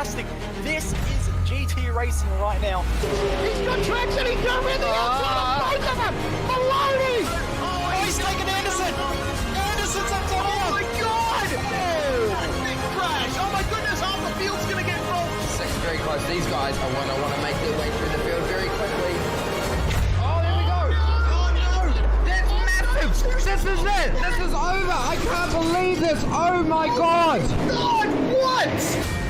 fantastic. This is GT racing right now. He's got traction, he's got with the outside of both of them! Maloney! Oh, he's taken Anderson! Anderson's up to Oh my god! Big crash! Oh my goodness, half the field's gonna get rolled! Second very close. These guys are want to make their way through the field very quickly. Oh, there we go! Oh no! That's massive! This is it! This is over! I can't believe this! Oh my god! God, what?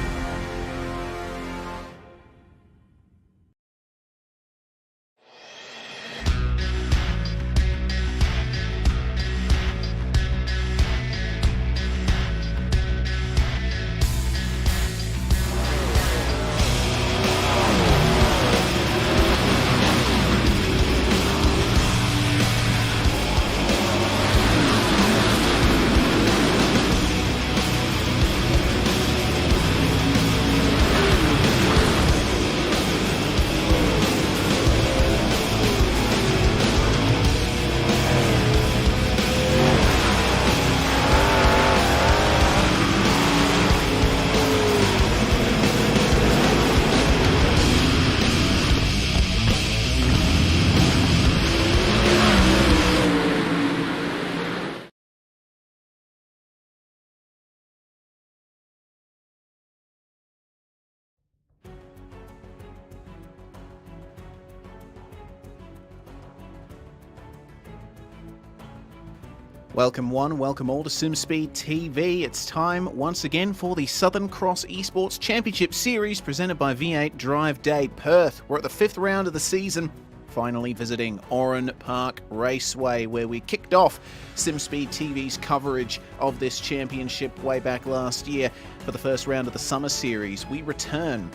Welcome one, welcome all to SimSpeed TV. It's time once again for the Southern Cross Esports Championship Series presented by V8 Drive Day Perth. We're at the 5th round of the season, finally visiting Oran Park Raceway, where we kicked off SimSpeed TV's coverage of this championship way back last year for the first round of the Summer Series. We return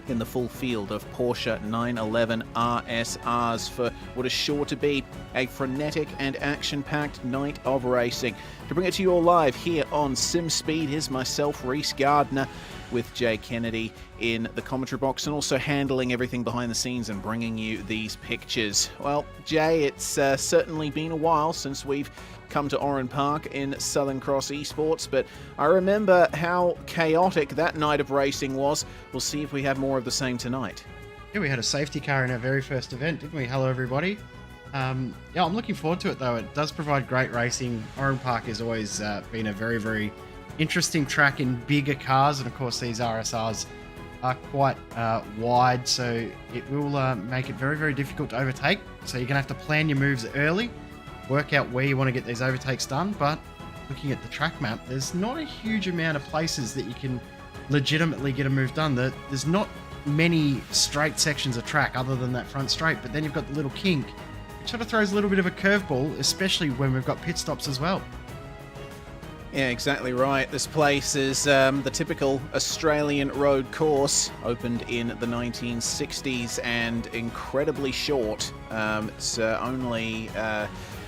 in the full field of Porsche 911 RSRs for what is sure to be a frenetic and action-packed night of racing. To bring it to you all live here on SimSpeed is myself, Reese Gardner, with Jay Kennedy in the commentary box and also handling everything behind the scenes and bringing you these pictures. Well, Jay, it's certainly been a while since we've come to Oran Park in Southern Cross Esports, but I remember how chaotic that night of racing was. We'll see if we have more of the same tonight. Yeah, we had a safety car in our very first event, didn't we? Hello, everybody. Yeah, I'm looking forward to it, though. It does provide great racing. Oran Park has always been a very, very interesting track in bigger cars, and of course these RSRs are quite wide, so it will make it very, very difficult to overtake. So you're going to have to plan your moves early, work out where you want to get these overtakes done, but looking at the track map, there's not a huge amount of places that you can legitimately get a move done. There's not many straight sections of track other than that front straight, but then you've got the little kink, which sort of throws a little bit of a curveball, especially when we've got pit stops as well. Yeah, exactly right. This place is the typical Australian road course, opened in the 1960s and incredibly short. It's only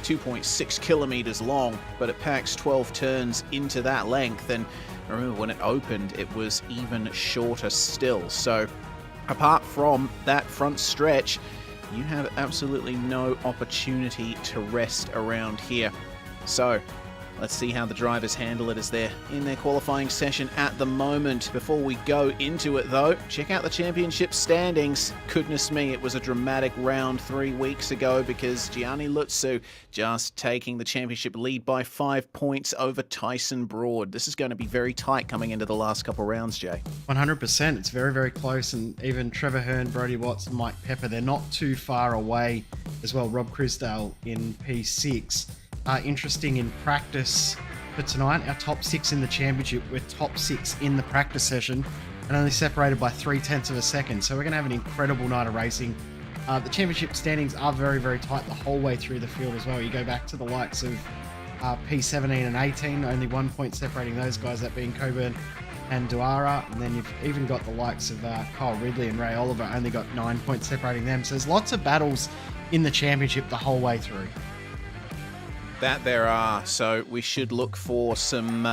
2.6 kilometers long, but it packs 12 turns into that length, and I remember when it opened it was even shorter still. So apart from that front stretch, you have absolutely no opportunity to rest around here. So let's see how the drivers handle it as they're in their qualifying session at the moment. Before we go into it though, check out the championship standings. Goodness me, it was a dramatic round 3 weeks ago because Gianni Lutsu just taking the championship lead by 5 points over Tyson Broad. This is going to be very tight coming into the last couple rounds, Jay. 100%. It's very, very close, and even Trevor Hearn, Brody Watts, and Mike Pepper, they're not too far away as well. Rob Crisdale in P6. Interesting in practice for tonight. Our top 6 in the championship, we're top 6 in the practice session and only separated by 0.3 of a second. So we're going to have an incredible night of racing. The championship standings are very, very tight the whole way through the field as well. You go back to the likes of P17 and 18, only 1 point separating those guys, that being Coburn and Duara. And then you've even got the likes of Kyle Ridley and Ray Oliver, only got 9 points separating them. So there's lots of battles in the championship the whole way through. That there are, so we should look for some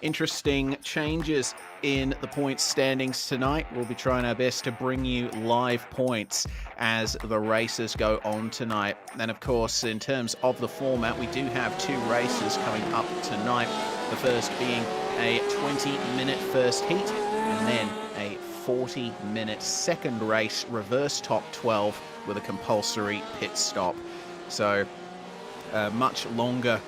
interesting changes in the points standings tonight. We'll be trying our best to bring you live points as the races go on tonight. And of course, in terms of the format, we do have 2 races coming up tonight. The first being a 20-minute first heat and then a 40-minute second race reverse top 12 with a compulsory pit stop. So much longer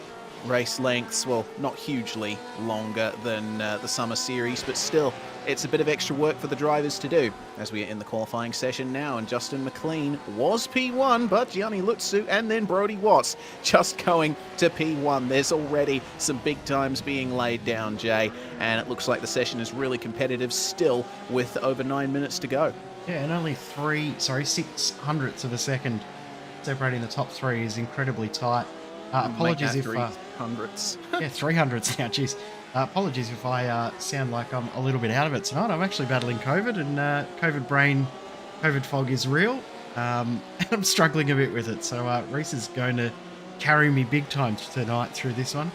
race lengths, well, not hugely longer than the summer series, but still, it's a bit of extra work for the drivers to do as we are in the qualifying session now. And Justin McLean was P1, but Gianni Lutsu and then Brody Watts just going to P1. There's already some big times being laid down, Jay, and it looks like the session is really competitive still with over 9 minutes to go. Yeah, and only 6 hundredths of a second separating the top three is incredibly tight. Apologies if... hundredths. Yeah, 300s now, jeez. Apologies if I sound like I'm a little bit out of it tonight. I'm actually battling COVID, and COVID fog is real. And I'm struggling a bit with it. So Reese is going to carry me big time tonight through this one.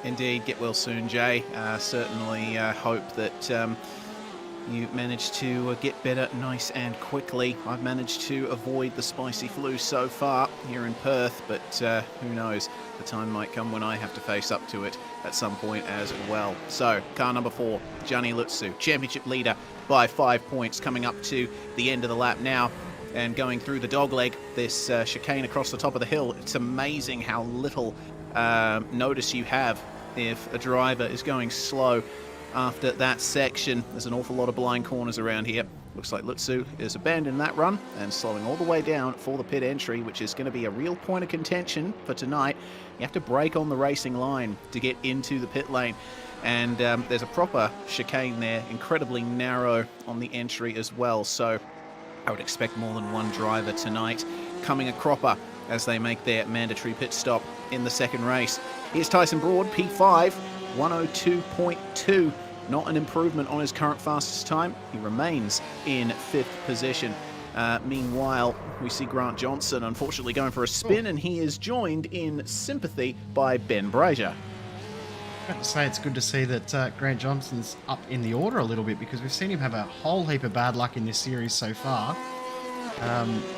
Indeed, get well soon, Jay. Certainly hope that you managed to get better nice and quickly. I've managed to avoid the spicy flu so far here in Perth, but who knows? The time might come when I have to face up to it at some point as well. So, car number 4, Gianni Lutsu, championship leader by 5 points, coming up to the end of the lap now and going through the dogleg, this chicane across the top of the hill. It's amazing how little notice you have if a driver is going slow after that section. There's an awful lot of blind corners around here. Looks like Lutsu is abandoning that run and slowing all the way down for the pit entry, which is going to be a real point of contention for tonight. You have to brake on the racing line to get into the pit lane. And there's a proper chicane there, incredibly narrow on the entry as well. So I would expect more than one driver tonight coming a cropper as they make their mandatory pit stop in the second race. Here's Tyson Broad, P5, 102.2. Not an improvement on his current fastest time. He remains in 5th position. Meanwhile, we see Grant Johnson unfortunately going for a spin, and he is joined in sympathy by Ben Brazier. I have to say it's good to see that Grant Johnson's up in the order a little bit, because we've seen him have a whole heap of bad luck in this series so far.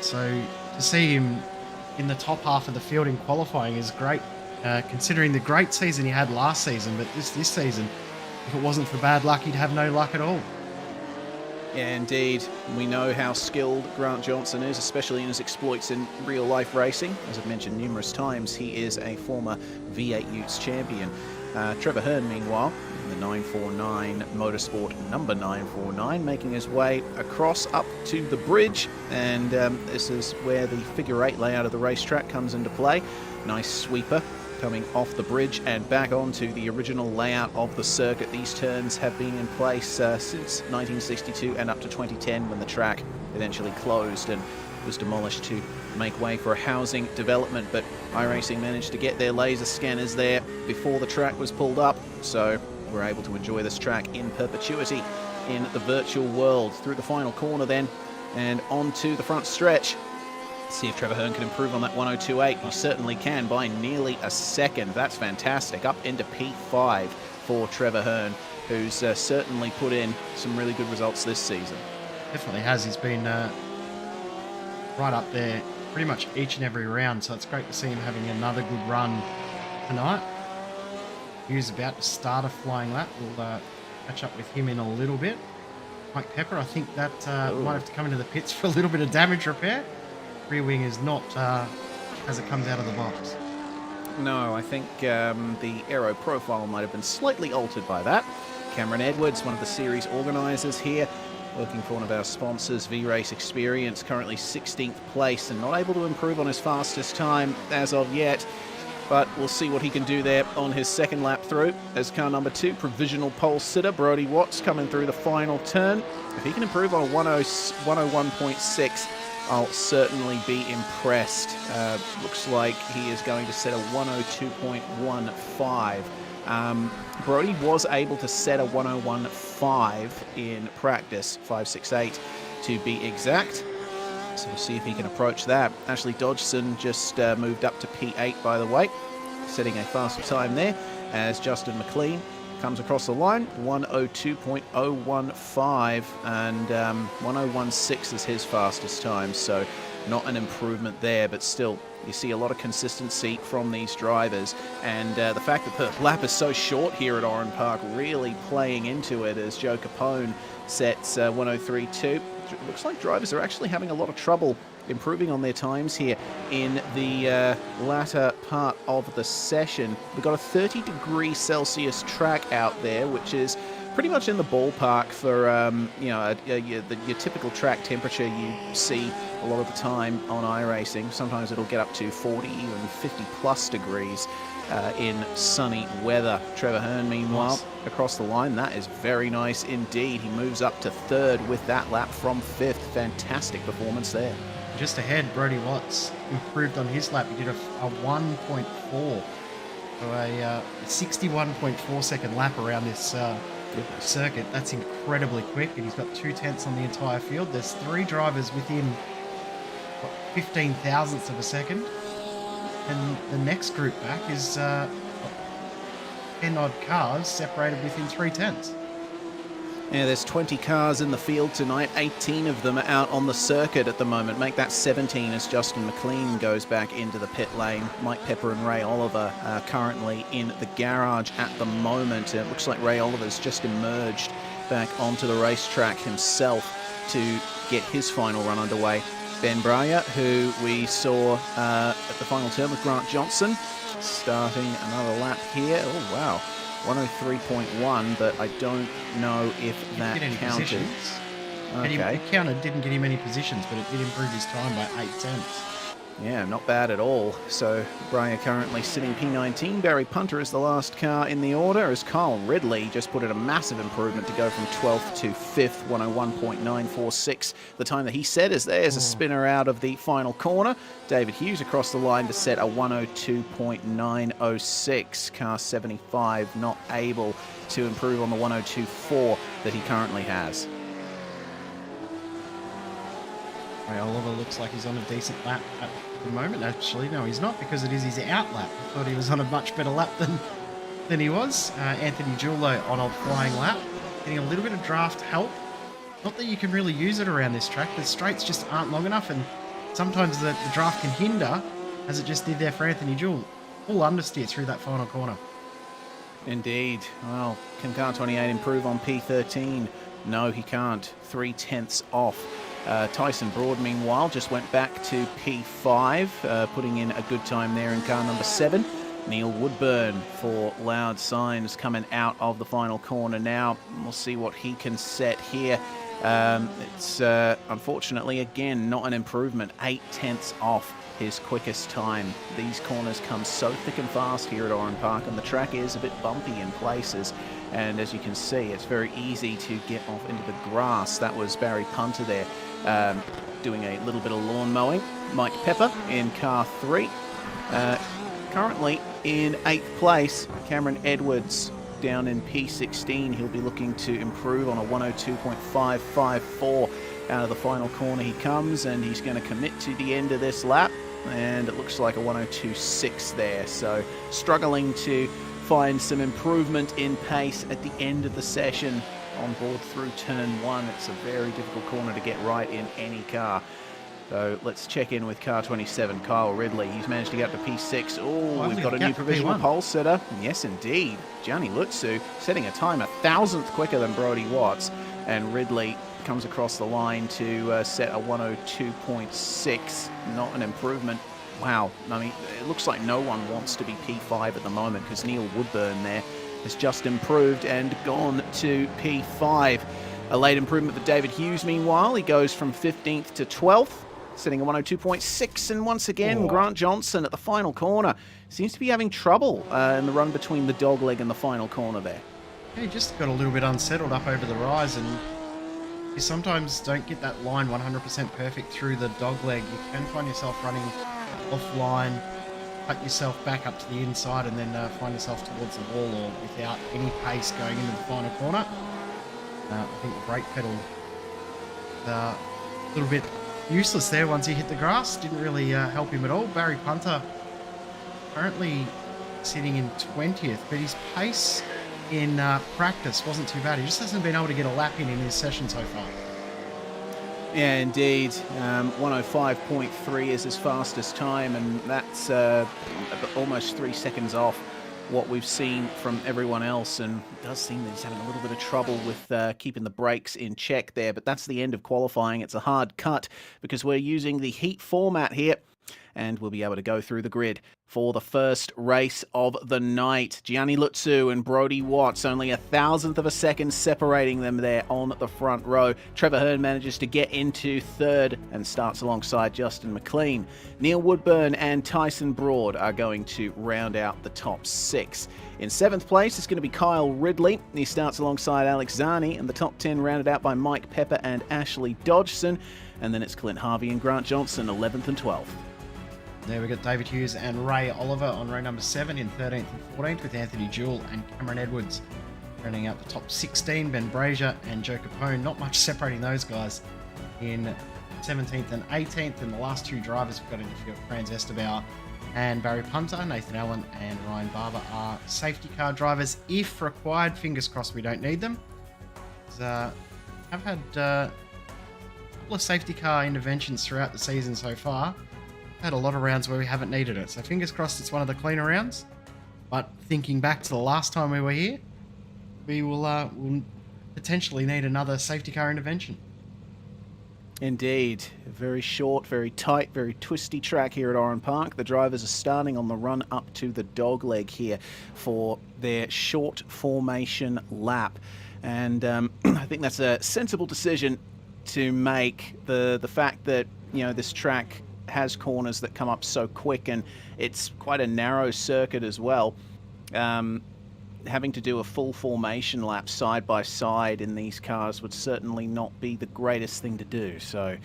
So to see him in the top half of the field in qualifying is great, considering the great season he had last season. But this season, if it wasn't for bad luck, he'd have no luck at all. Yeah, indeed. We know how skilled Grant Johnson is, especially in his exploits in real-life racing. As I've mentioned numerous times, he is a former V8 Utes champion. Trevor Hearn, meanwhile, in the 949 Motorsport number 949, making his way across up to the bridge. And this is where the figure 8 layout of the racetrack comes into play. Nice sweeper coming off the bridge and back onto the original layout of the circuit. These turns have been in place since 1962 and up to 2010, when the track eventually closed and was demolished to make way for a housing development. But iRacing managed to get their laser scanners there before the track was pulled up, so we're able to enjoy this track in perpetuity in the virtual world. Through the final corner then and onto the front stretch. See if Trevor Hearn can improve on that 102.8. He certainly can by nearly a second. That's fantastic. Up into P5 for Trevor Hearn, who's certainly put in some really good results this season. Definitely has. He's been right up there pretty much each and every round, so it's great to see him having another good run tonight. He's about to start a flying lap. We'll catch up with him in a little bit. Mike Pepper, I think that might have to come into the pits for a little bit of damage repair. Rear wing is not as it comes out of the box. No, I think the aero profile might have been slightly altered by that. Cameron Edwards, one of the series organisers here, working for one of our sponsors, V-Race Experience, currently 16th place and not able to improve on his fastest time as of yet. But we'll see what he can do there on his second lap through. As car number 2, provisional pole sitter, Brody Watts, coming through the final turn. If he can improve on a 101.6, I'll certainly be impressed. Looks like he is going to set a 102.15. Brody was able to set a 101.5 in practice, 5.68 to be exact. So we'll see if he can approach that. Ashley Dodgson just moved up to P8, by the way, setting a faster time there as Justin McLean comes across the line, 102.015, and 101.6 is his fastest time. So not an improvement there, but still, you see a lot of consistency from these drivers. And the fact that the lap is so short here at Oran Park really playing into it as Joe Capone sets 103.2. Looks like drivers are actually having a lot of trouble improving on their times here in the latter part of the session. We've got a 30-degree Celsius track out there, which is pretty much in the ballpark for your typical track temperature you see a lot of the time on iRacing. Sometimes it'll get up to 40, even 50 plus degrees in sunny weather. Trevor Hearn, meanwhile, across the line, that is very nice indeed. He moves up to third with that lap from fifth. Fantastic performance there. Just ahead, Brody Watts improved on his lap. He did a 1.4, so a 61.4 second lap around this circuit. That's incredibly quick, and he's got 2/10 on the entire field. There's 3 drivers within 15 thousandths of a second, and the next group back is 10 odd cars separated within 3/10. Yeah, there's 20 cars in the field tonight. 18 of them are out on the circuit at the moment. Make that 17 as Justin McLean goes back into the pit lane. Mike Pepper and Ray Oliver are currently in the garage at the moment. It looks like Ray Oliver's just emerged back onto the racetrack himself to get his final run underway. Ben Breyer, who we saw at the final turn with Grant Johnson, starting another lap here. Oh, wow. 103.1, but I don't know if that counted. Okay. It counted, didn't get him any positions, but it did improve his time by 8/10. Yeah, not bad at all. So Breyer currently sitting P19. Barry Punter is the last car in the order, as Kyle Ridley just put in a massive improvement to go from 12th to 5th, 101.946. The time that he set is there's a spinner out of the final corner. David Hughes across the line to set a 102.906. Car 75 not able to improve on the 102.4 that he currently has. Ray Oliver looks like he's on a decent lap at the moment. Actually, no, he's not, because it is his out lap. I thought he was on a much better lap than he was. Anthony Giullo on a flying lap, getting a little bit of draft help. Not that you can really use it around this track. The straights just aren't long enough, and sometimes the draft can hinder, as it just did there for Anthony Giullo. Full understeer through that final corner. Indeed. Well, can car 28 improve on P13? No, he can't. 3/10 off. Tyson Broad, meanwhile, just went back to P5, putting in a good time there in car number 7. Neil Woodburn for Loud Signs coming out of the final corner now. We'll see what he can set here. It's unfortunately, again, not an improvement. 8/10 off his quickest time. These corners come so thick and fast here at Oran Park, and the track is a bit bumpy in places. And as you can see, it's very easy to get off into the grass. That was Barry Punter there, doing a little bit of lawn mowing. Mike Pepper in car 3. Currently in 8th place, Cameron Edwards down in P16. He'll be looking to improve on a 102.554. Out of the final corner he comes, and he's going to commit to the end of this lap, and it looks like a 102.6 there. So struggling to find some improvement in pace at the end of the session on board through turn 1. It's a very difficult corner to get right in any car. So let's check in with car 27, Kyle Ridley. He's managed to get up to P6. Oh, we've got a new provisional pole setter. Yes, indeed. Gianni Lutsu setting a time 1,000th quicker than Brody Watts. And Ridley comes across the line to set a 102.6. Not an improvement. Wow. I mean, it looks like no one wants to be P5 at the moment, because Neil Woodburn there has just improved and gone to P5. A late improvement for David Hughes, meanwhile. He goes from 15th to 12th, setting a 102.6. And once again, Grant Johnson at the final corner seems to be having trouble in the run between the dogleg and the final corner there. Yeah, he just got a little bit unsettled up over the rise, and you sometimes don't get that line 100% perfect through the dogleg. You can find yourself running offline, cut yourself back up to the inside, and then find yourself towards the wall, or without any pace going into the final corner. I think the brake pedal a little bit useless there once he hit the grass. Didn't really help him at all. Barry Punter currently sitting in 20th, but his pace in practice wasn't too bad. He just hasn't been able to get a lap in his session so far. Yeah, indeed. 105.3 is his fastest time, and that's almost 3 seconds off what we've seen from everyone else, and it does seem that he's having a little bit of trouble with keeping the brakes in check there, but that's the end of qualifying. It's a hard cut because we're using the heat format here, and we'll be able to go through the grid for the first race of the night. Gianni Lutzu and Brody Watts, only 1,000th of a second separating them there on the front row. Trevor Hearn manages to get into third and starts alongside Justin McLean. Neil Woodburn and Tyson Broad are going to round out the top 6. In 7th place, it's going to be Kyle Ridley. He starts alongside Alex Zani, and the top 10 rounded out by Mike Pepper and Ashley Dodgson. And then it's Clint Harvey and Grant Johnson, 11th and 12th. There we got David Hughes and Ray Oliver on row number 7 in 13th and 14th, with Anthony Jewell and Cameron Edwards rounding out the top 16. Ben Brazier and Joe Capone, not much separating those guys in 17th and 18th. And the last 2 drivers we've got in the field, Franz Esterbauer and Barry Punter. Nathan Allen and Ryan Barber are safety car drivers if required. Fingers crossed we don't need them. I've had a couple of safety car interventions throughout the season so far. Had a lot of rounds where we haven't needed it, so fingers crossed it's one of the cleaner rounds. But thinking back to the last time we were here, we will potentially need another safety car intervention. Indeed. A very short, very tight, very twisty track here at Oran Park. The drivers are starting on the run up to the dogleg here for their short formation lap. And I think that's a sensible decision to make. The fact that, you know, this track has corners that come up so quick, and it's quite a narrow circuit as well. Having to do a full formation lap side by side in these cars would certainly not be the greatest thing to do. So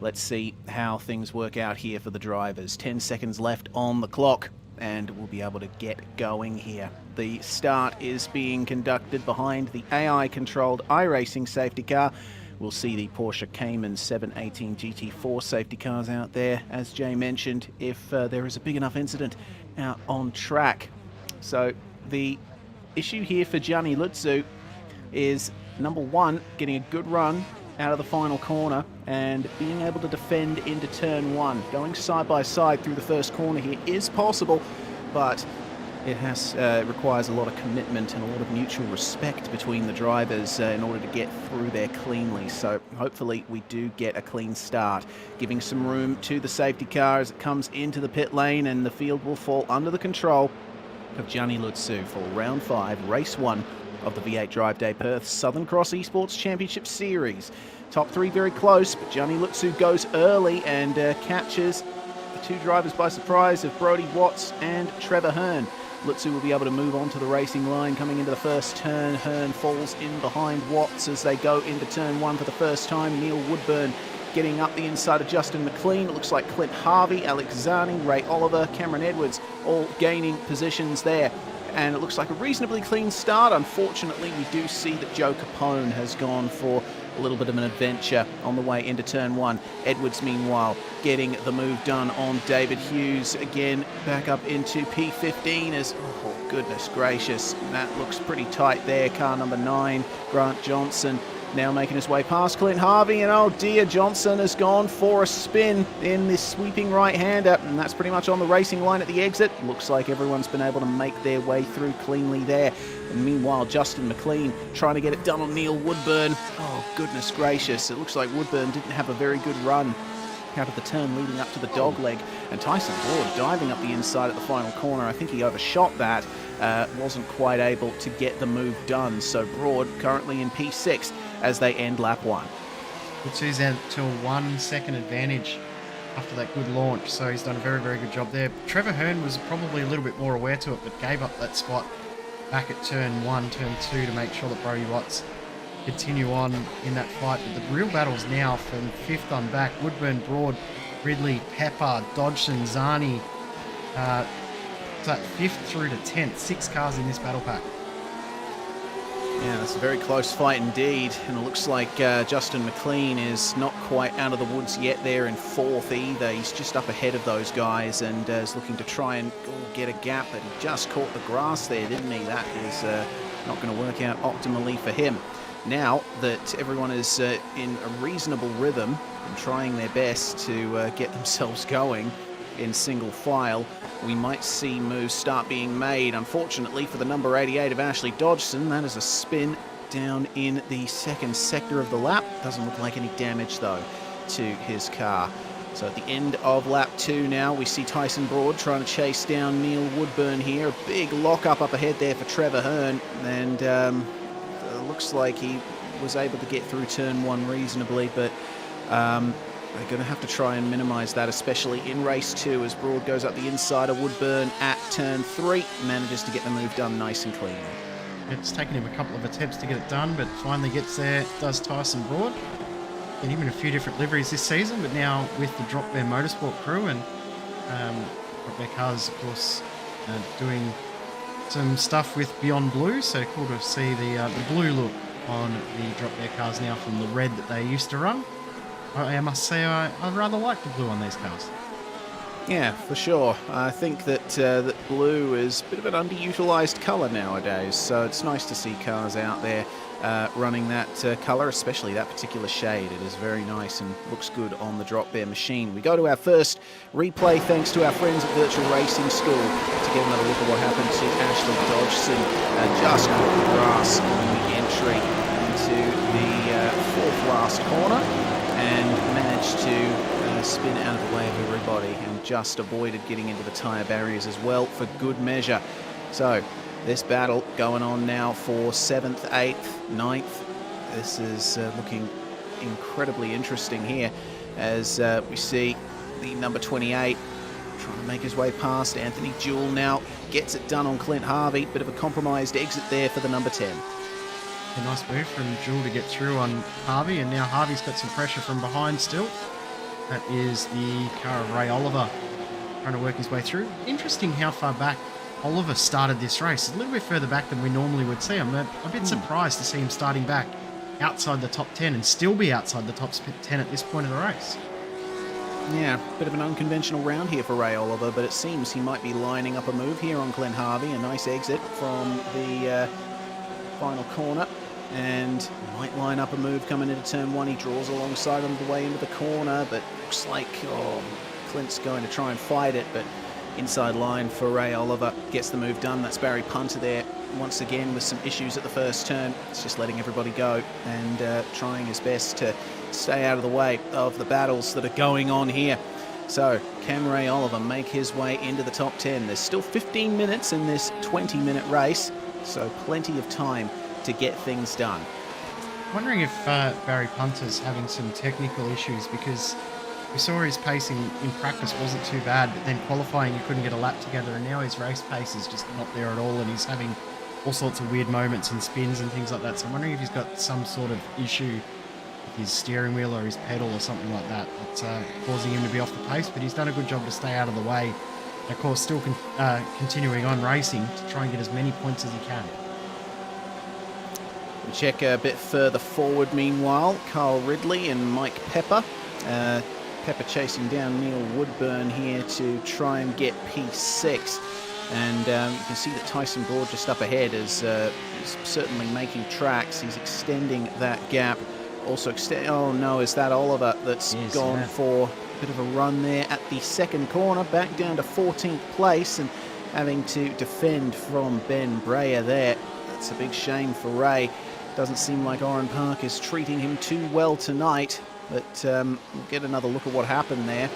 let's see how things work out here for the drivers. 10 seconds left on the clock, and we'll be able to get going here. The start is being conducted behind the AI-controlled iRacing safety car. We'll see the Porsche Cayman 718 GT4 safety cars out there, as Jay mentioned, if there is a big enough incident out on track. So the issue here for Gianni Lutzu is, number one, getting a good run out of the final corner and being able to defend into turn 1. Going side by side through the first corner here is possible, but it requires a lot of commitment and a lot of mutual respect between the drivers in order to get through there cleanly. So hopefully we do get a clean start, giving some room to the safety car as it comes into the pit lane, and the field will fall under the control of Gianni Lutzu for round 5, race 1 of the V8 Drive Day Perth Southern Cross Esports Championship Series. Top 3 very close, but Gianni Lutzu goes early and captures the 2 drivers by surprise of Brody Watts and Trevor Hearn. Lutzu will be able to move on to the racing line coming into the first turn. Hearn falls in behind Watts as they go into turn 1 for the first time. Neil Woodburn getting up the inside of Justin McLean. It looks like Clint Harvey, Alex Zani, Ray Oliver, Cameron Edwards all gaining positions there. And it looks like a reasonably clean start. Unfortunately, we do see that Joe Capone has gone for a little bit of an adventure on the way into turn 1. Edwards, meanwhile, getting the move done on David Hughes. Again, back up into P15 as, oh, goodness gracious, that looks pretty tight there. Car number 9, Grant Johnson, now making his way past Clint Harvey, and oh dear, Johnson has gone for a spin in this sweeping right-hander, and that's pretty much on the racing line at the exit. Looks like everyone's been able to make their way through cleanly there. And meanwhile, Justin McLean trying to get it done on Neil Woodburn. Oh, goodness gracious, it looks like Woodburn didn't have a very good run out of the turn leading up to the dogleg, and Tyson Broad diving up the inside at the final corner. I think he overshot that, wasn't quite able to get the move done. So Broad currently in P6 as they end lap 1. Lutzu's out to a 1 second advantage after that good launch, so he's done a very, very good job there. Trevor Hearn was probably a little bit more aware to it, but gave up that spot back at turn 1, turn 2 to make sure that Brody Watts continue on in that fight. But the real battle's now from 5th on back. Woodburn, Broad, Ridley, Pepper, Dodgson, Zani. So 5th through to 10th, 6 cars in this battle pack. Yeah, that's a very close fight indeed, and it looks like Justin McLean is not quite out of the woods yet there in 4th either. He's just up ahead of those guys and is looking to try and get a gap, but he just caught the grass there, didn't he? That is not going to work out optimally for him. now that everyone is in a reasonable rhythm and trying their best to get themselves going in single file, we might see moves start being made. Unfortunately for the number 88 of Ashley Dodgson, that is a spin down in the second sector of the lap. Doesn't look like any damage though to his car. So at the end of lap 2 now, we see Tyson Broad trying to chase down Neil Woodburn here. A big lock-up up ahead there for Trevor Hearn, and looks like he was able to get through turn 1 reasonably, but they're going to have to try and minimise that, especially in race 2, as Broad goes up the inside of Woodburn at turn 3, manages to get the move done nice and clean. It's taken him a couple of attempts to get it done, but finally gets there, does Tyson Broad. And even a few different liveries this season, but now with the Drop Bear Motorsport crew, and Drop Bear Cars, of course, doing some stuff with Beyond Blue, so cool to see the blue look on the Drop Bear Cars now from the red that they used to run. I must say I rather like the blue on these cars. Yeah, for sure. I think that that blue is a bit of an underutilised colour nowadays, so it's nice to see cars out there running that colour, especially that particular shade. It is very nice and looks good on the Drop Bear machine. We go to our first replay thanks to our friends at Virtual Racing School to get another look at what happened to Ashley Dodgson. Just caught the grass on the entry into the fourth last corner and managed to spin out of the way of everybody and just avoided getting into the tyre barriers as well for good measure. So this battle going on now for 7th, 8th, 9th. This is looking incredibly interesting here as we see the number 28 trying to make his way past Anthony Jewell. Now gets it done on Clint Harvey. Bit of a compromised exit there for the number 10. A nice move from Jewell to get through on Harvey, and now Harvey's got some pressure from behind still. That is the car of Ray Oliver trying to work his way through. Interesting how far back Oliver started this race. A little bit further back than we normally would see him. I'm a bit surprised to see him starting back outside the top 10 and still be outside the top 10 at this point of the race. Yeah, bit of an unconventional round here for Ray Oliver, but it seems he might be lining up a move here on Clint Harvey. A nice exit from the final corner, and might line up a move coming into turn 1. He draws alongside on the way into the corner, but looks like Clint's going to try and fight it, but inside line for Ray Oliver gets the move done. That's Barry Punter there once again with some issues at the first turn. It's just letting everybody go and trying his best to stay out of the way of the battles that are going on here. So can Ray Oliver make his way into the top 10? There's still 15 minutes in this 20-minute race, so plenty of time to get things done. Wondering if Barry Punter's having some technical issues, because we saw his pacing in practice wasn't too bad, but then qualifying he couldn't get a lap together, and now his race pace is just not there at all, and he's having all sorts of weird moments and spins and things like that. So I'm wondering if he's got some sort of issue with his steering wheel or his pedal or something like that that's causing him to be off the pace, but he's done a good job to stay out of the way. And of course, still continuing on racing to try and get as many points as he can. We check a bit further forward meanwhile. Carl Ridley and Mike Pepper. Pepper chasing down Neil Woodburn here to try and get P6. And you can see that Tyson Broad just up ahead is certainly making tracks. He's extending that gap. Also oh no, is that Oliver that's gone for a bit of a run there at the second corner, back down to 14th place and having to defend from Ben Breyer there. That's a big shame for Ray. Doesn't seem like Oran Park is treating him too well tonight, but we'll get another look at what happened there.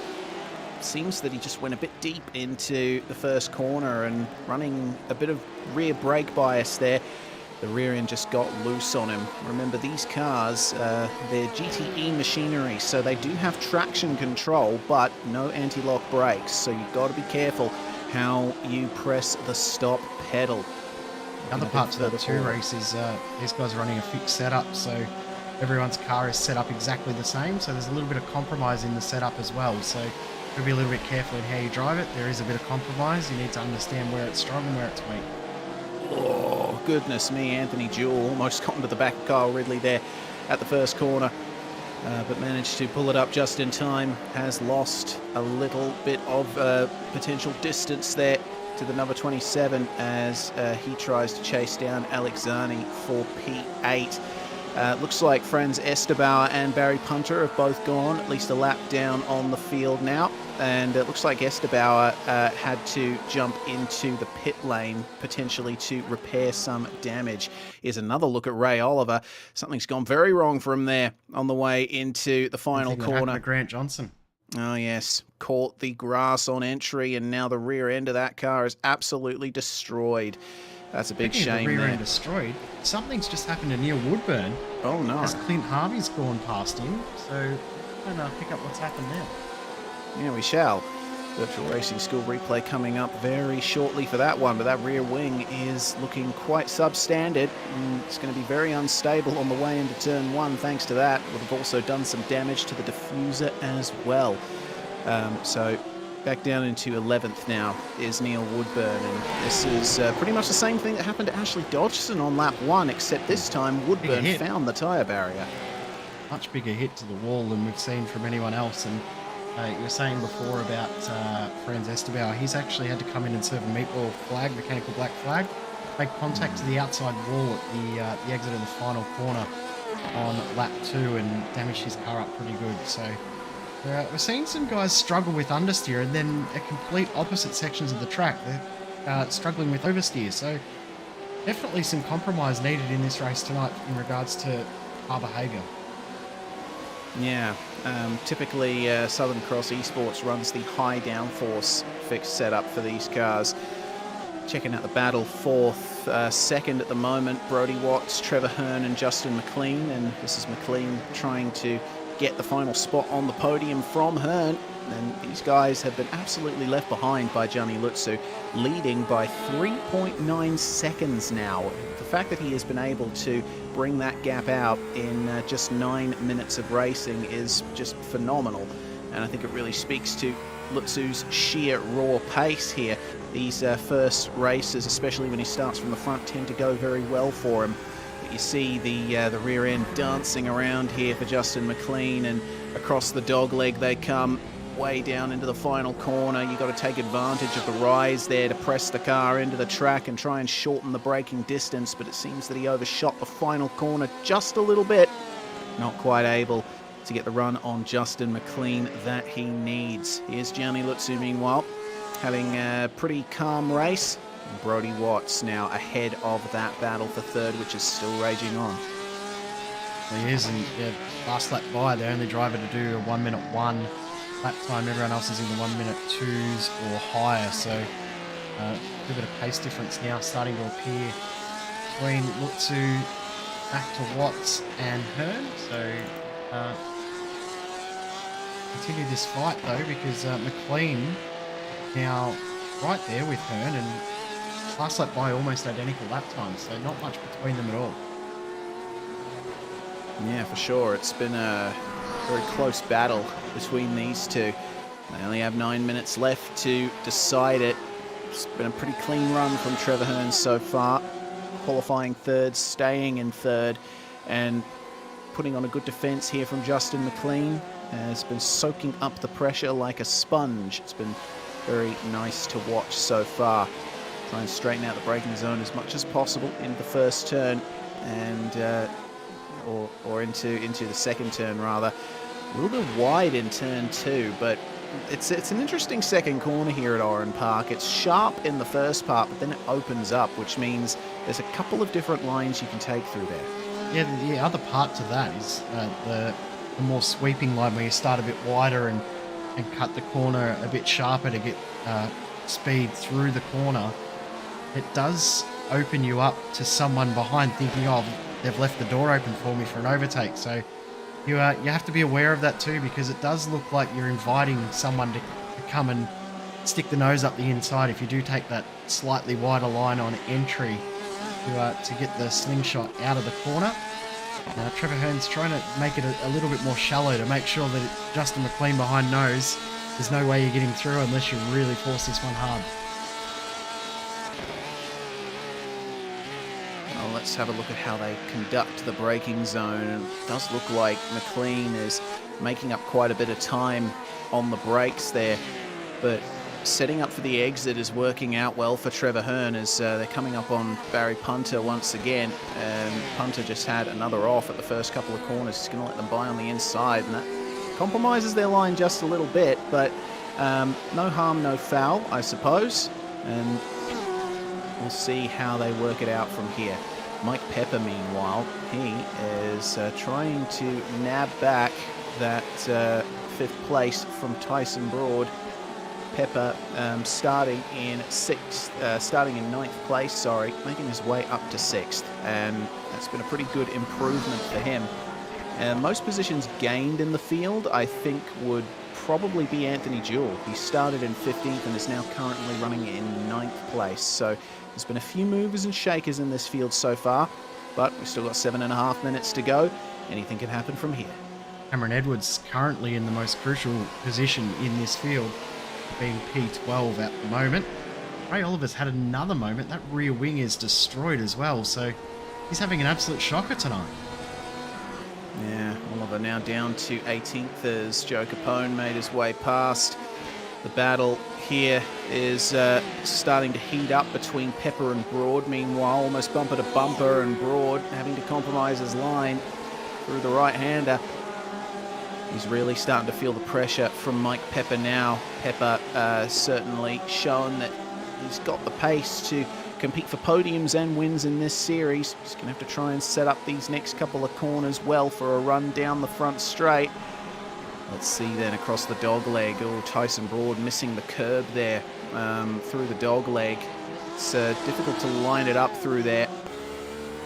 Seems that he just went a bit deep into the first corner and running a bit of rear brake bias there. The rear end just got loose on him. Remember, these cars, they're GTE machinery, so they do have traction control, but no anti-lock brakes, so you've got to be careful how you press the stop pedal. The other part to that too, race is these guys are running a fixed setup, so everyone's car is set up exactly the same, so there's a little bit of compromise in the setup as well. So you'll be a little bit careful in how you drive it. There is a bit of compromise. You need to understand where it's strong and where it's weak. Oh, goodness me, Anthony Jewell almost got into the back of Kyle Ridley there at the first corner, but managed to pull it up just in time. Has lost a little bit of potential distance there to the number 27 as he tries to chase down Alexani for P8. Looks like Franz Estebauer and Barry Punter have both gone, at least a lap down on the field now. And it looks like Estebauer had to jump into the pit lane, potentially to repair some damage. Here's another look at Ray Oliver. Something's gone very wrong for him there on the way into the final corner. To Grant Johnson. Oh, yes. Caught the grass on entry, and now the rear end of that car is absolutely destroyed. That's a big shame the rear there. end destroyed. Something's just happened to Neil Woodburn. Oh, no. As Clint Harvey's gone past him, so I'm going to pick up what's happened now. Yeah, we shall. Virtual Racing School replay coming up very shortly for that one, but that rear wing is looking quite substandard. It's going to be very unstable on the way into turn one thanks to that. Would have also done some damage to the diffuser as well. So back down into 11th now is Neil Woodburn, and this is pretty much the same thing that happened to Ashley Dodgson on lap one, except this time Woodburn found the tyre barrier. Much bigger hit to the wall than we've seen from anyone else, and you were saying before about Franz Estebauer, he's actually had to come in and serve a meatball flag, mechanical black flag, make contact to the outside wall at the exit of the final corner on lap 2 and damage his car up pretty good. So we're seeing some guys struggle with understeer, and then at complete opposite sections of the track, they're struggling with oversteer. So definitely some compromise needed in this race tonight in regards to car behaviour. Yeah, typically Southern Cross Esports runs the high downforce fixed setup for these cars. Checking out the battle, fourth, second at the moment, Brodie Watts, Trevor Hearn and Justin McLean, and this is McLean trying to get the final spot on the podium from Hearn. And these guys have been absolutely left behind by Gianni Lutzu, leading by 3.9 seconds now. The fact that he has been able to bring that gap out in just 9 minutes of racing is just phenomenal. And I think it really speaks to Lutzu's sheer raw pace here. These first races, especially when he starts from the front, tend to go very well for him. But you see the rear end dancing around here for Justin McLean, and across the dogleg they come way down into the final corner. You've got to take advantage of the rise there to press the car into the track and try and shorten the braking distance, but it seems that he overshot the final corner just a little bit. Not quite able to get the run on Justin McLean that he needs. Here's Gianni Lutzu, meanwhile, having a pretty calm race. And Brodie Watts now ahead of that battle for third, which is still raging on. He is, and last lap by, the only driver to do a 1:01 lap time. Everyone else is in the 1:02s or higher, so a bit of pace difference now starting to appear between Lutzu back to Watts and Hearn. So continue this fight though, because McLean now right there with Hearn, and last lap by almost identical lap times, so not much between them at all. Yeah, for sure. It's been a very close battle between these two. They only have 9 minutes left to decide it. It's been a pretty clean run from Trevor Hearn so far. Qualifying third, staying in third, and putting on a good defense here from Justin McLean. Has been soaking up the pressure like a sponge. It's been very nice to watch so far. Try and straighten out the braking zone as much as possible into the first turn, and or into the second turn rather. A little bit wide in turn 2, but it's an interesting second corner here at Oran Park. It's sharp in the first part, but then it opens up, which means there's a couple of different lines you can take through there. Yeah, the other part to that is the more sweeping line where you start a bit wider and cut the corner a bit sharper to get speed through the corner. It does open you up to someone behind thinking, oh, they've left the door open for me for an overtake. So you have to be aware of that too, because it does look like you're inviting someone to come and stick the nose up the inside if you do take that slightly wider line on entry to get the slingshot out of the corner. Trevor Hearn's trying to make it a little bit more shallow to make sure that Justin McLean behind knows there's no way you're getting through unless you really force this one hard. Well, let's have a look at how they conduct the braking zone. And it does look like McLean is making up quite a bit of time on the brakes there, but setting up for the exit is working out well for Trevor Hearn as they're coming up on Barry Punter once again. Punter just had another off at the first couple of corners. He's going to let them by on the inside, and that compromises their line just a little bit, but no harm, no foul, I suppose. And we'll see how they work it out from here. Mike Pepper, meanwhile, he is trying to nab back that 5th place from Tyson Broad. Pepper starting in 9th place, making his way up to 6th, and that's been a pretty good improvement for him. Most positions gained in the field, I think, would probably be Anthony Jewell. He started in 15th and is now currently running in 9th place. So there's been a few movers and shakers in this field so far, but we've still got 7.5 minutes to go. Anything can happen from here. Cameron Edwards currently in the most crucial position in this field, being P12 at the moment. Ray Oliver's had another moment. That rear wing is destroyed as well, so he's having an absolute shocker tonight. Yeah, Oliver now down to 18th as Joe Capone made his way past. The battle here is starting to heat up between Pepper and Broad. Meanwhile, almost bumper to bumper, and Broad having to compromise his line through the right-hander. He's really starting to feel the pressure from Mike Pepper now. Pepper certainly shown that he's got the pace to compete for podiums and wins in this series. He's going to have to try and set up these next couple of corners well for a run down the front straight. Let's see then across the dog leg. Oh, Tyson Broad missing the curb there through the dog leg. It's difficult to line it up through there,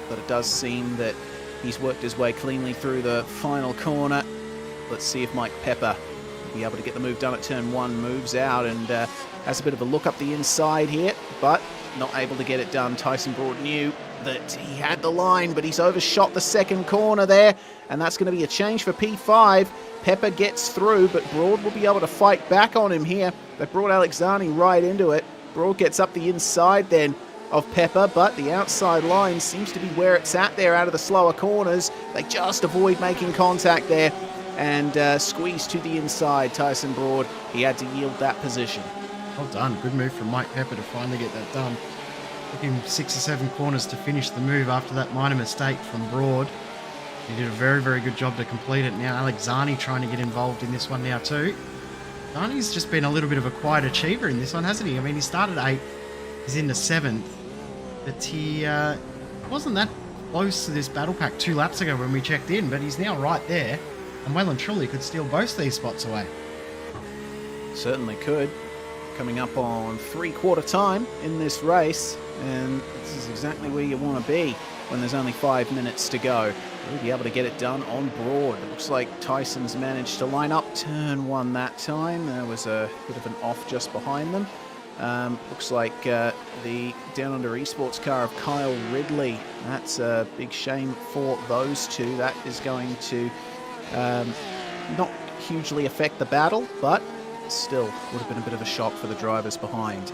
but it does seem that he's worked his way cleanly through the final corner. Let's see if Mike Pepper will be able to get the move done at turn 1. Moves out and has a bit of a look up the inside here, but not able to get it done. Tyson Broad knew that he had the line, but he's overshot the second corner there, and that's going to be a change for P5. Pepper gets through, but Broad will be able to fight back on him here. They brought Alexani right into it. Broad gets up the inside then of Pepper, but the outside line seems to be where it's at there out of the slower corners. They just avoid making contact there and squeeze to the inside. Tyson Broad, he had to yield that position. Well done. Good move from Mike Pepper to finally get that done. Took him 6 or 7 corners to finish the move after that minor mistake from Broad. He did a very, very good job to complete it. Now Alexani trying to get involved in this one now too. Zani's just been a little bit of a quiet achiever in this one, hasn't he? I mean, he started 8th, he's into 7th, but he wasn't that close to this battle pack 2 laps ago when we checked in, but he's now right there, and well and truly could steal both these spots away. Certainly could. Coming up on 3/4 time in this race, and this is exactly where you want to be when there's only 5 minutes to go. We'll be able to get it done on Broad. It looks like Tyson's managed to line up turn 1 that time. There was a bit of an off just behind them. Looks like the Down Under Esports car of Kyle Ridley. That's a big shame for those two. That is going to not hugely affect the battle, but still would have been a bit of a shock for the drivers behind.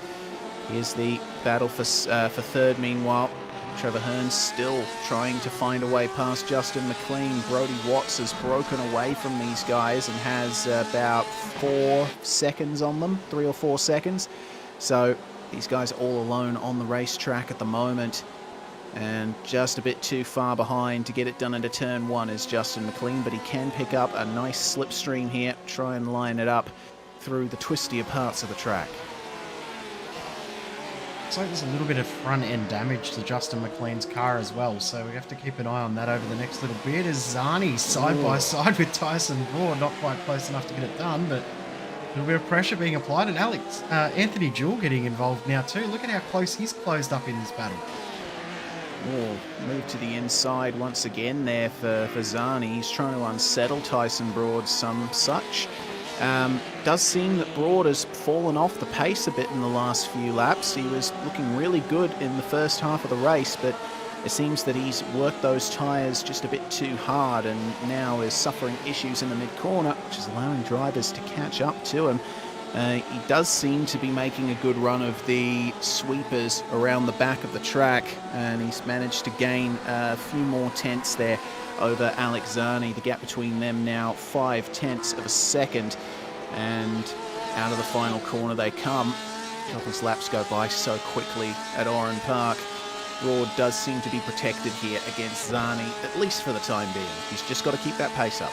Here's the battle for 3rd meanwhile. Trevor Hearn still trying to find a way past Justin McLean. Brody Watts has broken away from these guys and has about 4 seconds on them, 3 or 4 seconds. So these guys are all alone on the racetrack at the moment, and just a bit too far behind to get it done into turn 1 is Justin McLean, but he can pick up a nice slipstream here, try and line it up through the twistier parts of the track. Looks like there's a little bit of front-end damage to Justin McLean's car as well, so we have to keep an eye on that over the next little bit. As Zani side by side with Tyson Broad, not quite close enough to get it done, but a little bit of pressure being applied, and Anthony Jewell getting involved now too. Look at how close he's closed up in this battle. Oh, move to the inside once again there for Zani. He's trying to unsettle Tyson Broad some such. Does seem that Broad has fallen off the pace a bit in the last few laps. He was looking really good in the first half of the race, but it seems that he's worked those tyres just a bit too hard and now is suffering issues in the mid-corner, which is allowing drivers to catch up to him. He does seem to be making a good run of the sweepers around the back of the track, and he's managed to gain a few more tenths there over Alex Zani. The gap between them now 0.5 of a second, and Out of the final corner they come. Countless laps go by so quickly at Oran Park. Broad does seem to be protected here against Zani, at least for the time being. He's just got to keep that pace up.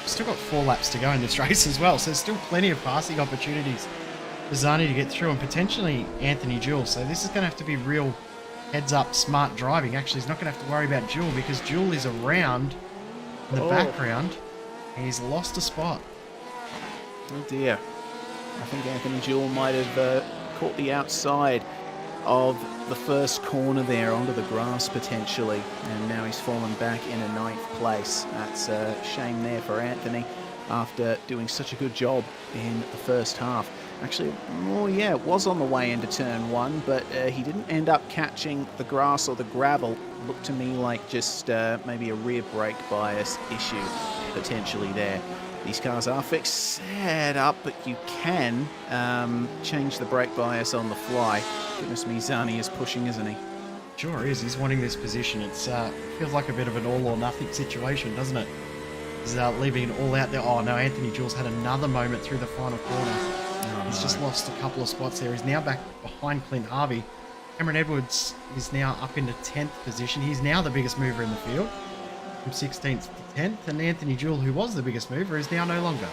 Still got 4 laps to go in this race as well, so there's still plenty of passing opportunities for Zani to get through, and potentially Anthony Jewell. So this is going to have to be real heads-up, smart driving. Actually, he's not going to have to worry about Jewell because Jewell is around in the background, and he's lost a spot. Oh dear. I think Anthony Jewell might have caught the outside of the first corner there onto the grass potentially, and now he's fallen back in a 9th place. That's a shame there for Anthony after doing such a good job in the first half. Actually, oh yeah, it was on the way into turn 1, but he didn't end up catching the grass or the gravel. Looked to me like just maybe a rear brake bias issue potentially there. These cars are fixed, set up, but you can change the brake bias on the fly. Goodness me, Zani is pushing, isn't he? Sure is. He's wanting this position. It's feels like a bit of an all or nothing situation, doesn't it? He's leaving it all out there. Oh no, Anthony Jewell's had another moment through the final corner. He's just lost a couple of spots there. He's now back behind Clint Harvey. Cameron Edwards is now up into 10th position. He's now the biggest mover in the field, from 16th to 10th, and Anthony Jewell, who was the biggest mover, is now no longer.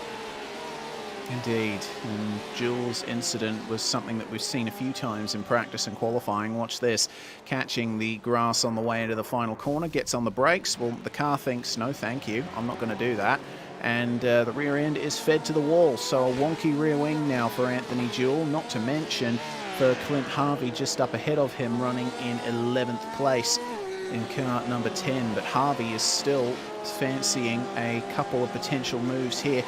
Indeed, and Jewell's incident was something that we've seen a few times in practice and qualifying. Watch this, catching the grass on the way into the final corner, gets on the brakes. Well, the car thinks, no thank you, I'm not going to do that. And the rear end is fed to the wall, so a wonky rear wing now for Anthony Jewell, not to mention for Clint Harvey just up ahead of him, running in 11th place in car number 10, but Harvey is still fancying a couple of potential moves here.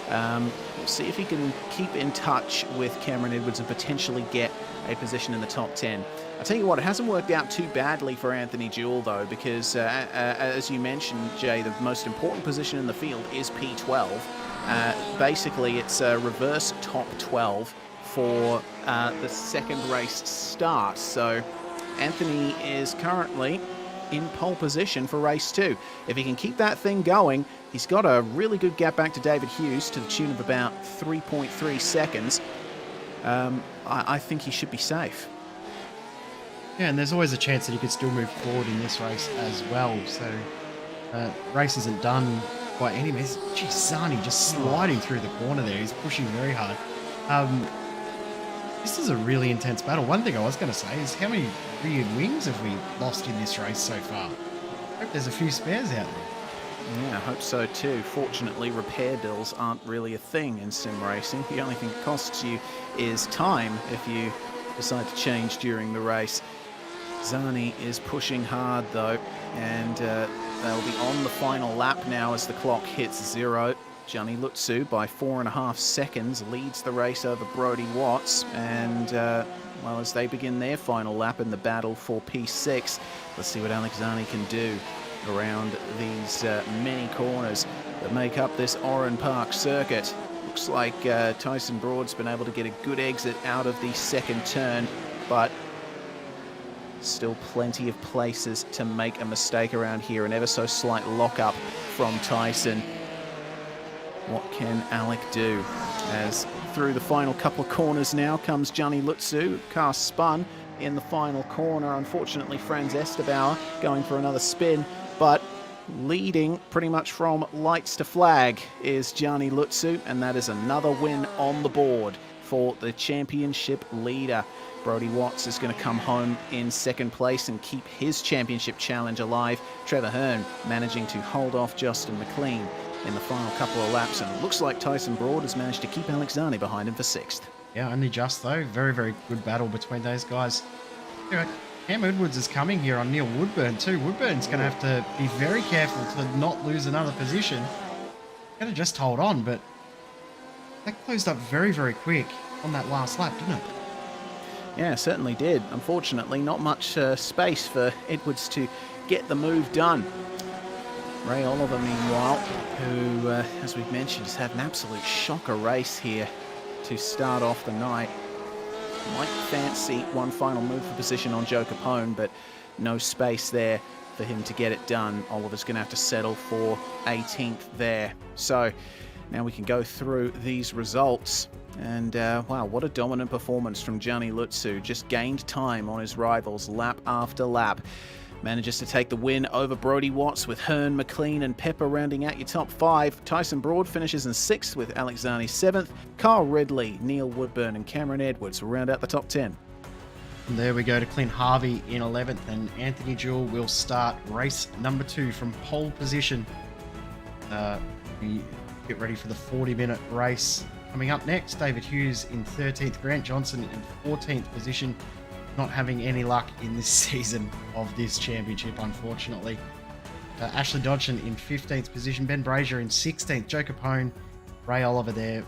We'll see if he can keep in touch with Cameron Edwards and potentially get a position in the top 10. I'll tell you what, it hasn't worked out too badly for Anthony Jewell though, because as you mentioned, Jay, the most important position in the field is P12. Basically, it's a reverse top 12 for the second race start. So Anthony is currently in pole position for race 2. If he can keep that thing going, he's got a really good gap back to David Hughes to the tune of about 3.3 seconds. I think he should be safe. Yeah, and there's always a chance that he could still move forward in this race as well. So, race isn't done by any means. Geez, Zani just sliding through the corner there. He's pushing very hard. This is a really intense battle. One thing I was going to say is how many rear wings have we lost in this race so far? I hope there's a few spares out there. Yeah, I hope so too. Fortunately, repair bills aren't really a thing in sim racing. The only thing it costs you is time if you decide to change during the race. Zani is pushing hard though, and they'll be on the final lap now as the clock hits 0. Gianni Lutsu by 4.5 seconds leads the race over Brody Watts, and well, as they begin their final lap in the battle for P6, let's see what Alex Zani can do around these many corners that make up this Oran Park circuit. Looks like Tyson Broad's been able to get a good exit out of the second turn, but still plenty of places to make a mistake around here. An ever so slight lockup from Tyson. What can Alec do? As through the final couple of corners now comes Gianni Lutsu. Car spun in the final corner. Unfortunately, Franz Estabauer going for another spin, but leading pretty much from lights to flag is Gianni Lutsu, and that is another win on the board for the championship leader. Brody Watts is going to come home in second place and keep his championship challenge alive. Trevor Hearn managing to hold off Justin McLean in the final couple of laps, and it looks like Tyson Broad has managed to keep Alex Zani behind him for 6th. Yeah, only just though. Very, very good battle between those guys. Anyway, Cam Edwards is coming here on Neil Woodburn too. Woodburn's going to have to be very careful to not lose another position. Going to just hold on, but that closed up very, very quick on that last lap, didn't it? Yeah, certainly did. Unfortunately, not much space for Edwards to get the move done. Ray Oliver, meanwhile, who, as we've mentioned, has had an absolute shocker race here to start off the night. Might fancy one final move for position on Joe Capone, but no space there for him to get it done. Oliver's going to have to settle for 18th there. So now we can go through these results. And wow, what a dominant performance from Gianni Lutsu. Just gained time on his rivals lap after lap. Manages to take the win over Brodie Watts with Hearn, McLean and Pepper rounding out your top 5. Tyson Broad finishes in 6th with Alex Zani 7th. Carl Ridley, Neil Woodburn and Cameron Edwards will round out the top 10. And there we go to Clint Harvey in 11th, and Anthony Jewell will start race number 2 from pole position. We get ready for the 40-minute race. Coming up next, David Hughes in 13th, Grant Johnson in 14th position. Not having any luck in this season of this championship, unfortunately. Ashley Dodson in 15th position, Ben Brazier in 16th, Joe Capone, Ray Oliver there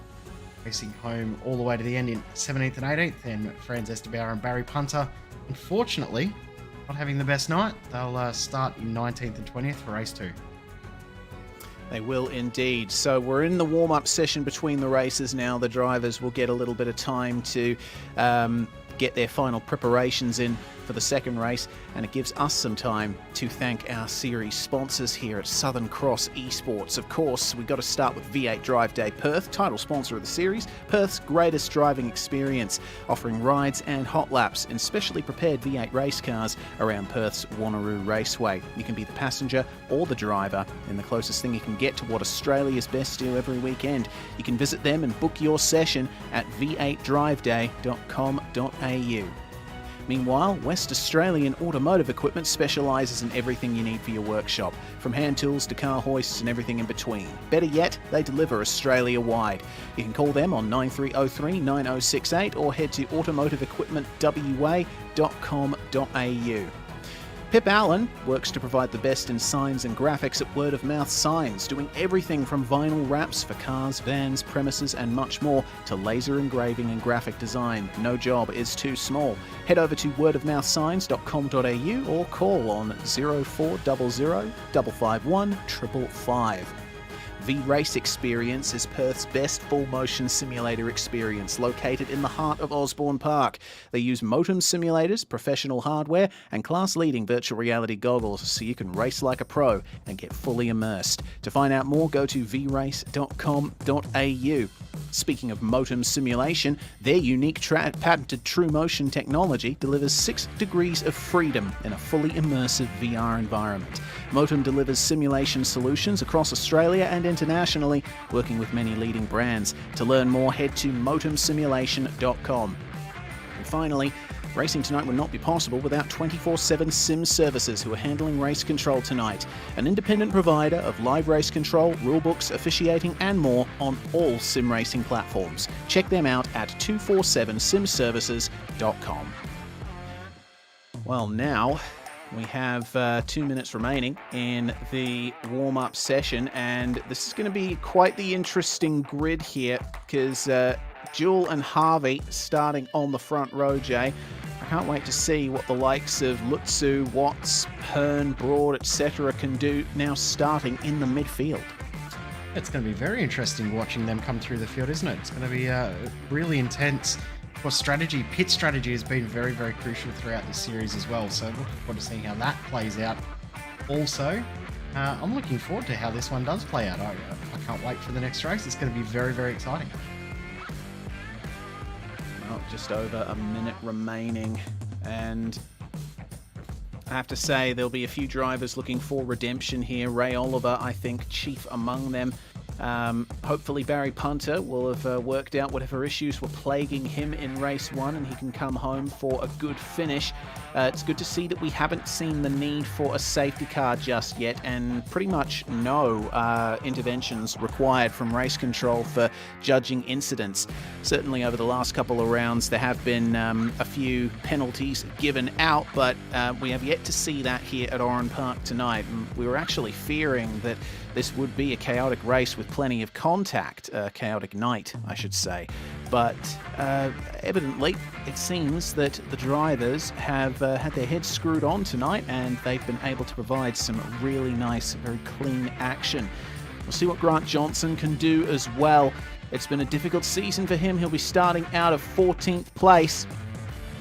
racing home all the way to the end in 17th and 18th, and Franz Estabauer and Barry Punter, unfortunately, not having the best night. They'll start in 19th and 20th for race 2. They will indeed. So we're in the warm-up session between the races now. The drivers will get a little bit of time to get their final preparations in for the second race, and it gives us some time to thank our series sponsors here at Southern Cross Esports. Of course, we've got to start with V8 Drive Day Perth, title sponsor of the series, Perth's greatest driving experience, offering rides and hot laps in specially prepared V8 race cars around Perth's Wanneroo Raceway. You can be the passenger or the driver in the closest thing you can get to what Australia's best do every weekend. You can visit them and book your session at v8driveday.com.au. Meanwhile, West Australian Automotive Equipment specialises in everything you need for your workshop, from hand tools to car hoists and everything in between. Better yet, they deliver Australia-wide. You can call them on 9303 9068 or head to automotiveequipmentwa.com.au. Pip Allen works to provide the best in signs and graphics at Word of Mouth Signs, doing everything from vinyl wraps for cars, vans, premises and much more to laser engraving and graphic design. No job is too small. Head over to wordofmouthsigns.com.au or call on 0400 551 555. V-Race Experience is Perth's best full-motion simulator experience, located in the heart of Osborne Park. They use Motum simulators, professional hardware, and class-leading virtual reality goggles so you can race like a pro and get fully immersed. To find out more, go to vrace.com.au. Speaking of Motum simulation, their unique patented True Motion technology delivers 6 degrees of freedom in a fully immersive VR environment. Motum delivers simulation solutions across Australia and internationally, working with many leading brands. To learn more, head to motumsimulation.com. And finally, racing tonight would not be possible without 24/7 Sim Services, who are handling race control tonight. An independent provider of live race control, rulebooks, officiating and more on all sim racing platforms. Check them out at 247simservices.com. Well, now we have 2 minutes remaining in the warm-up session, and this is going to be quite the interesting grid here because Jewell and Harvey starting on the front row, Jay. I can't wait to see what the likes of Lutsu, Watts, Hearn, Broad, etc. can do now starting in the midfield. It's going to be very interesting watching them come through the field, isn't it? It's going to be really intense. Of course, pit strategy has been very, very crucial throughout this series as well. So looking forward to seeing how that plays out. Also, I'm looking forward to how this one does play out. I can't wait for the next race. It's going to be very, very exciting. Well, just over a minute remaining, and I have to say there'll be a few drivers looking for redemption here. Ray Oliver, I think, chief among them. Hopefully Barry Punter will have worked out whatever issues were plaguing him in race 1 and he can come home for a good finish. It's good to see that we haven't seen the need for a safety car just yet, and pretty much no interventions required from race control for judging incidents. Certainly over the last couple of rounds there have been a few penalties given out, but we have yet to see that here at Oran Park tonight. And we were actually fearing that this would be a chaotic race with plenty of contact, chaotic night, I should say. But evidently, it seems that the drivers have had their heads screwed on tonight, and they've been able to provide some really nice, very clean action. We'll see what Grant Johnson can do as well. It's been a difficult season for him. He'll be starting out of 14th place.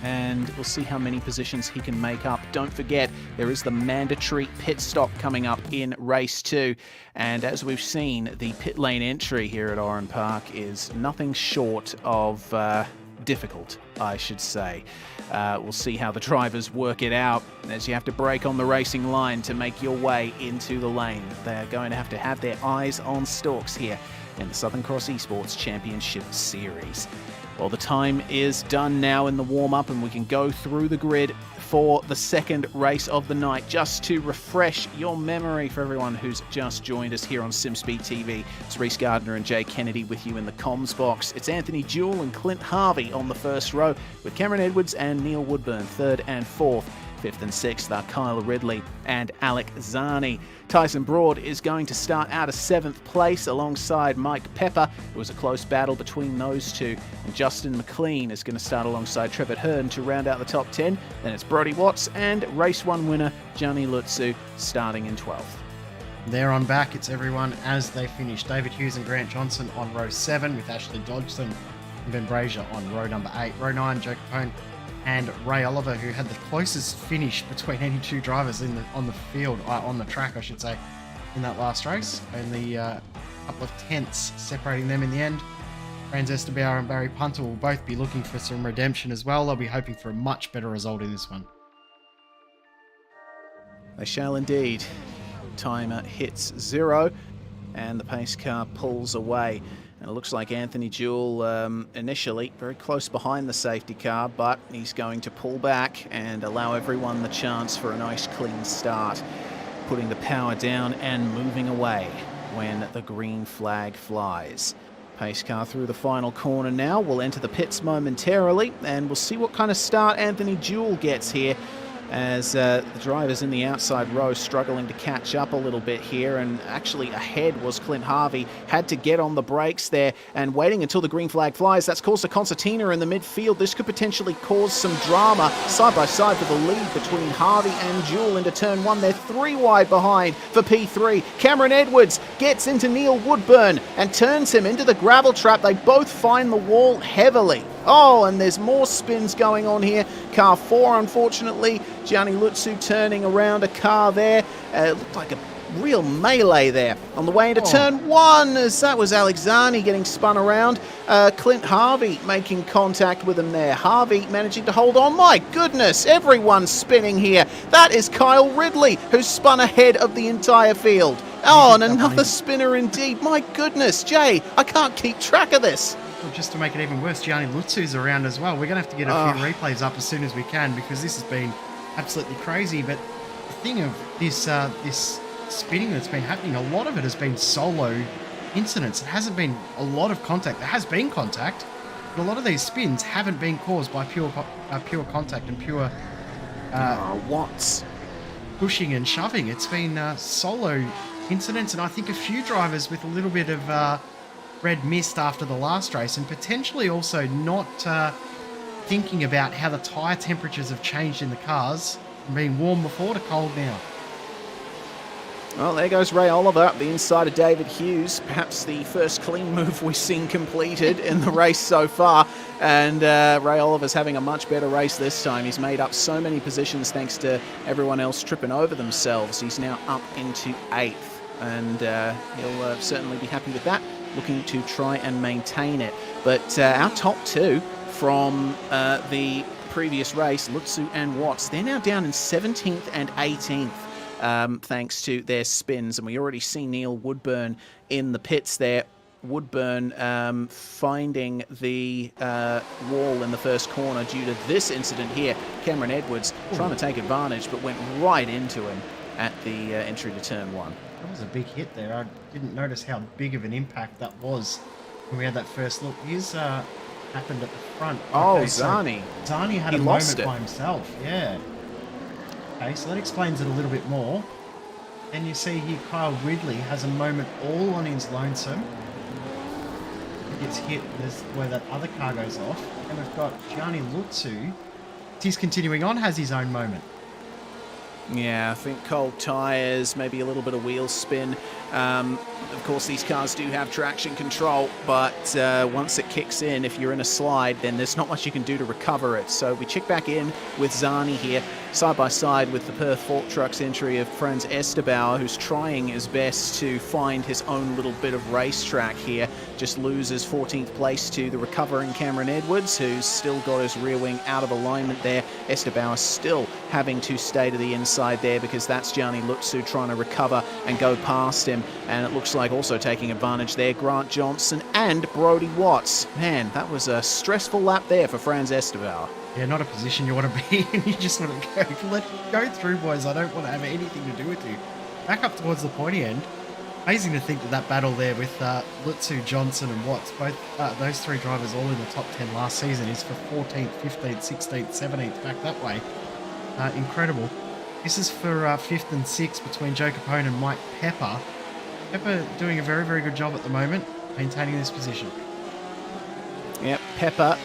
and we'll see how many positions he can make up. Don't forget, there is the mandatory pit stop coming up in race 2, and as we've seen, the pit lane entry here at Oran Park is nothing short of difficult, I should say. We'll see how the drivers work it out as you have to brake on the racing line to make your way into the lane. They're going to have their eyes on stalks here in the Southern Cross Esports Championship Series. Well, the time is done now in the warm-up, and we can go through the grid for the second race of the night. Just to refresh your memory for everyone who's just joined us here on SimSpeed TV, it's Reese Gardner and Jay Kennedy with you in the comms box. It's Anthony Jewell and Clint Harvey on the first row, with Cameron Edwards and Neil Woodburn third and fourth. Fifth and sixth are Kyle Ridley and Alec Zani. Tyson Broad is going to start out of 7th place alongside Mike Pepper. It was a close battle between those two. And Justin McLean is going to start alongside Trevor Hearn to round out the top 10. Then it's Brodie Watts and race 1 winner Gianni Lutsu starting in 12th. There on back, it's everyone as they finish. David Hughes and Grant Johnson on row 7 with Ashley Dodgson and Ben Brazier on row number 8. Row 9, Joe Capone and Ray Oliver, who had the closest finish between any two drivers on the track, I should say, in that last race. Only a couple of tenths separating them in the end. Franz Estabauer and Barry Punter will both be looking for some redemption as well. They'll be hoping for a much better result in this one. They shall indeed. Timer hits 0 and the pace car pulls away. And it looks like Anthony Jewell initially very close behind the safety car, but he's going to pull back and allow everyone the chance for a nice clean start, putting the power down and moving away when the green flag flies. Pace car through the final corner now. We'll enter the pits momentarily, and we'll see what kind of start Anthony Jewell gets here, as the drivers in the outside row struggling to catch up a little bit here, and actually ahead was Clint Harvey. Had to get on the brakes there and waiting until the green flag flies. That's caused a concertina in the midfield. This could potentially cause some drama side by side for the lead between Harvey and Jewell into turn 1. They're 3 wide behind for P3. Cameron Edwards gets into Neil Woodburn and turns him into the gravel trap. They both find the wall heavily. Oh, and there's more spins going on here. Car 4, unfortunately. Gianni Lutsu turning around a car there. It looked like a real melee there on the way into turn 1, as that was Alexani getting spun around. Clint Harvey making contact with him there. Harvey managing to hold on. My goodness, everyone's spinning here. That is Kyle Ridley, who's spun ahead of the entire field. Oh, and another spinner indeed. My goodness, Jay, I can't keep track of this. Well, just to make it even worse, Gianni Lutsu's around as well. We're going to have to get a few replays up as soon as we can, because this has been absolutely crazy. But the thing of this this spinning that's been happening, a lot of it has been solo incidents. It hasn't been a lot of contact. There has been contact, but a lot of these spins haven't been caused by pure contact and pure Watts pushing and shoving. It's been solo incidents, and I think a few drivers with a little bit of red mist after the last race, and potentially also not thinking about how the tyre temperatures have changed in the cars, from being warm before to cold now. Well, there goes Ray Oliver up the inside of David Hughes. Perhaps the first clean move we've seen completed in the race so far. And Ray Oliver's having a much better race this time. He's made up so many positions thanks to everyone else tripping over themselves. He's now up into 8th. And he'll certainly be happy with that, looking to try and maintain it. But our top 2 from the previous race, Lutsu and Watts, they're now down in 17th and 18th. Thanks to their spins, and we already see Neil Woodburn in the pits there. Woodburn finding the wall in the first corner due to this incident here. Cameron Edwards trying to take advantage, but went right into him at the entry to turn 1. That was a big hit there. I didn't notice how big of an impact that was when we had that first look. His happened at the front. Okay, Zani. So Zani had a moment by himself. Yeah. Okay, so that explains it a little bit more. And you see here Kyle Ridley has a moment all on his lonesome. He gets hit where that other car goes off. And we've got Gianni Lutsu. He's continuing on, has his own moment. Yeah, I think cold tyres, maybe a little bit of wheel spin Of course, these cars do have traction control, but once it kicks in, if you're in a slide, then there's not much you can do to recover it. So we check back in with Zani here, side by side with the Perth Fork Trucks entry of Franz Estebauer, who's trying his best to find his own little bit of racetrack here. Just loses 14th place to the recovering Cameron Edwards, who's still got his rear wing out of alignment there. Estebauer still having to stay to the inside there because that's Gianni Lutsu trying to recover and go past him. And it looks like also taking advantage there, Grant Johnson and Brody Watts. Man, that was a stressful lap there for Franz Estebauer. Yeah, not a position you want to be in. You just want to go through, boys. I don't want to have anything to do with you. Back up towards the pointy end. Amazing to think that battle there with Lutsu, Johnson and Watts, both those three drivers all in the top 10 last season, is for 14th, 15th, 16th, 17th, back that way. Incredible. This is for 5th and 6th between Joe Capone and Mike Pepper. Pepper doing a very, very good job at the moment, maintaining this position. Yep, Pepper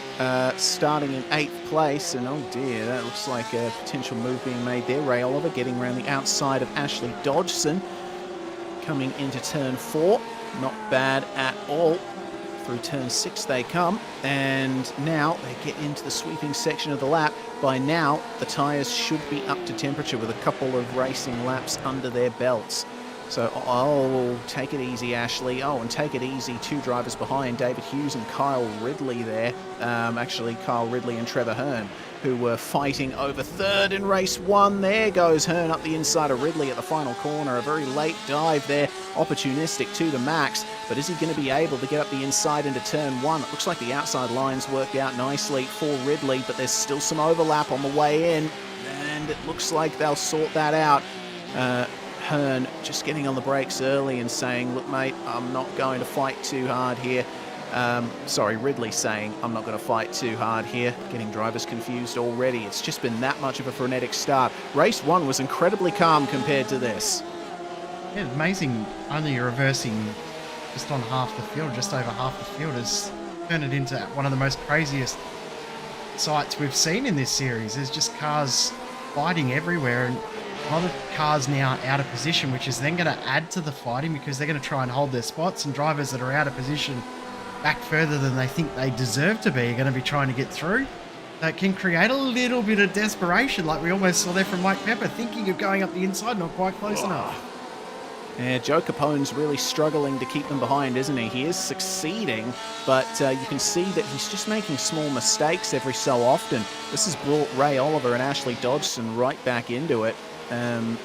starting in 8th place, and oh dear, that looks like a potential move being made there. Ray Oliver getting around the outside of Ashley Dodgson, coming into turn 4. Not bad at all. Through turn 6 they come, and now they get into the sweeping section of the lap. By now, the tyres should be up to temperature with a couple of racing laps under their belts. So, oh, take it easy, Ashley. Oh, and take it easy, 2 drivers behind, David Hughes and Kyle Ridley there. Actually, Kyle Ridley and Trevor Hearn, who were fighting over 3rd in race 1. There goes Hearn up the inside of Ridley at the final corner. A very late dive there, opportunistic to the max. But is he going to be able to get up the inside into turn 1? It looks like the outside lines worked out nicely for Ridley, but there's still some overlap on the way in, and it looks like they'll sort that out. Hearn just getting on the brakes early and saying, look mate, I'm not going to fight too hard here. Ridley saying, I'm not going to fight too hard here. Getting drivers confused already. It's just been that much of a frenetic start. Race 1 was incredibly calm compared to this. Yeah, amazing. Only reversing just on half the field, just over half the field, has turned it into one of the most craziest sights we've seen in this series. There's just cars fighting everywhere, and a lot of cars now out of position, which is then going to add to the fighting because they're going to try and hold their spots, and drivers that are out of position back further than they think they deserve to be are going to be trying to get through. That can create a little bit of desperation, like we almost saw there from Mike Pepper, thinking of going up the inside, not quite close enough. Yeah, Joe Capone's really struggling to keep them behind, isn't he? He is succeeding, but you can see that he's just making small mistakes every so often. This has brought Ray Oliver and Ashley Dodgson right back into it. And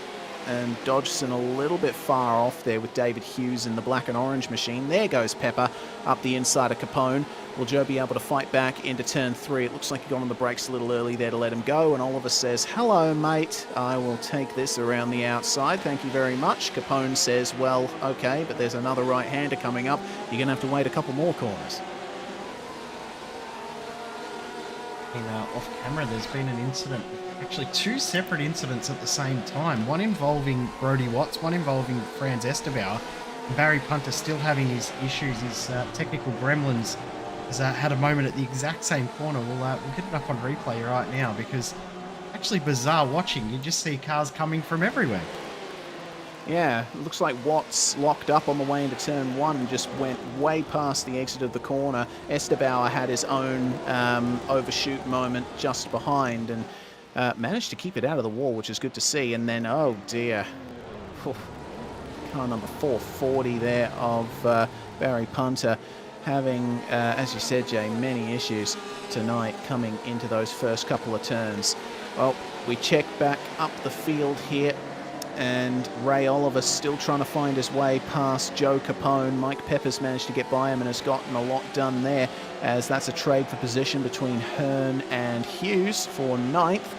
Dodgson a little bit far off there with David Hughes in the black and orange machine. There goes Pepper up the inside of Capone. Will Joe be able to fight back into turn 3? It looks like he got on the brakes a little early there to let him go, and Oliver says, hello mate, I will take this around the outside, thank you very much. Capone says, well, okay, but there's another right-hander coming up. You're going to have to wait a couple more corners. Off camera, there's been an incident, actually 2 separate incidents at the same time, one involving Brody Watts, one involving Franz Estebauer. Barry Punter still having his issues, his technical gremlins, has had a moment at the exact same corner. We'll get it up on replay right now because actually bizarre watching. You just see cars coming from everywhere. Yeah, it looks like Watts locked up on the way into turn 1 and just went way past the exit of the corner. Estebauer had his own overshoot moment just behind and managed to keep it out of the wall, which is good to see. And then, oh dear, car number 440 there of Barry Punter having, as you said, Jay, many issues tonight coming into those first couple of turns. Well, we check back up the field here, and Ray Oliver still trying to find his way past Joe Capone. Mike Pepper's managed to get by him and has gotten a lot done there, as that's a trade for position between Hearn and Hughes for 9th.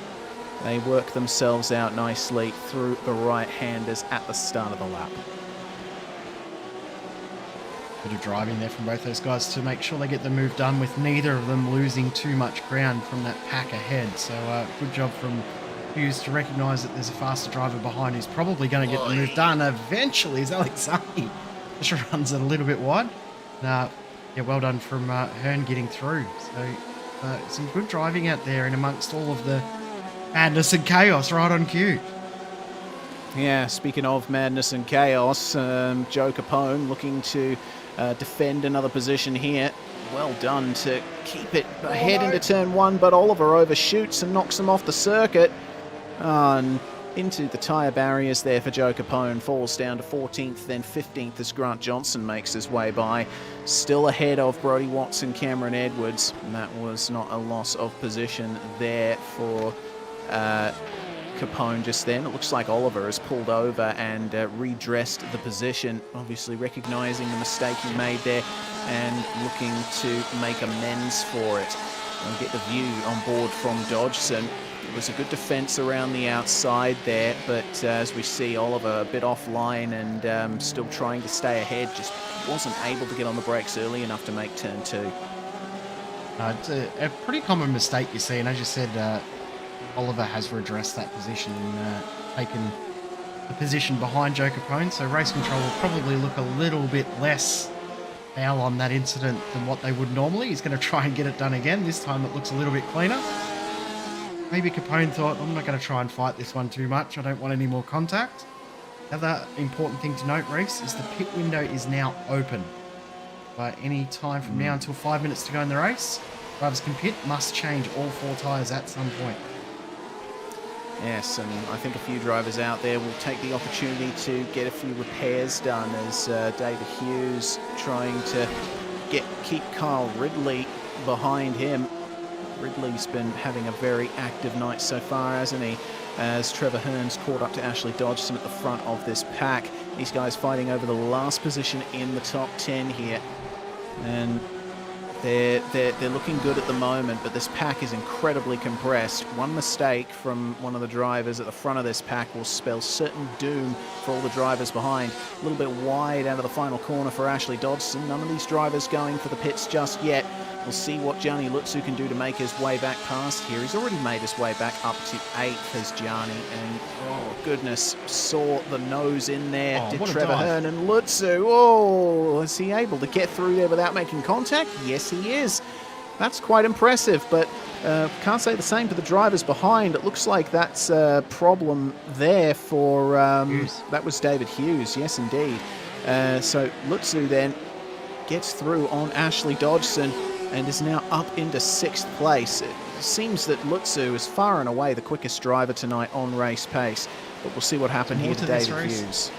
They work themselves out nicely through the right-handers at the start of the lap. Bit of driving there from both those guys to make sure they get the move done with neither of them losing too much ground from that pack ahead. So good job from Hughes to recognise that there's a faster driver behind who's probably going to get the move done eventually, as Alex Zani just runs it a little bit wide. Yeah, well done from Hearn getting through. So some good driving out there in amongst all of the madness and chaos right on cue. Yeah, speaking of madness and chaos, Joe Capone looking to defend another position here. Well done to keep it ahead into turn 1, but Oliver overshoots and knocks him off the circuit. And into the tyre barriers there for Joe Capone, falls down to 14th, then 15th as Grant Johnson makes his way by. Still ahead of Brodie Watts and Cameron Edwards, and that was not a loss of position there for Capone just then. It looks like Oliver has pulled over and redressed the position, obviously recognising the mistake he made there and looking to make amends for it. And get the view on board from Dodgson. It was a good defence around the outside there, but as we see, Oliver a bit offline and still trying to stay ahead, just wasn't able to get on the brakes early enough to make turn 2. It's a pretty common mistake you see, and as you said, Oliver has redressed that position and taken the position behind Joe Capone, so race control will probably look a little bit less foul on that incident than what they would normally. He's going to try and get it done again. This time it looks a little bit cleaner. Maybe Capone thought, I'm not going to try and fight this one too much. I don't want any more contact. Other important thing to note, Reese, is the pit window is now open. By any time from now until 5 minutes to go in the race, drivers can pit, must change all 4 tyres at some point. Yes, and I think a few drivers out there will take the opportunity to get a few repairs done as David Hughes trying to keep Kyle Ridley behind him. Ridley's been having a very active night so far, hasn't he? As Trevor Hearn's caught up to Ashley Dodgson at the front of this pack. These guys fighting over the last position in the top 10 here. And they're looking good at the moment, but this pack is incredibly compressed. One mistake from one of the drivers at the front of this pack will spell certain doom for all the drivers behind. A little bit wide out of the final corner for Ashley Dodgson. None of these drivers going for the pits just yet. We'll see what Gianni Lutzu can do to make his way back past here. He's already made his way back up to 8th as Gianni, and oh goodness, saw the nose in there. Did Trevor Hearn and Lutzu. Oh, is he able to get through there without making contact? Yes, he is. That's quite impressive, but can't say the same for the drivers behind. It looks like that's a problem there for... that was David Hughes, yes indeed. So Lutzu then gets through on Ashley Dodgson and is now up into 6th place. It seems that Lutzu is far and away the quickest driver tonight on race pace, but we'll see what happened here to David Hughes.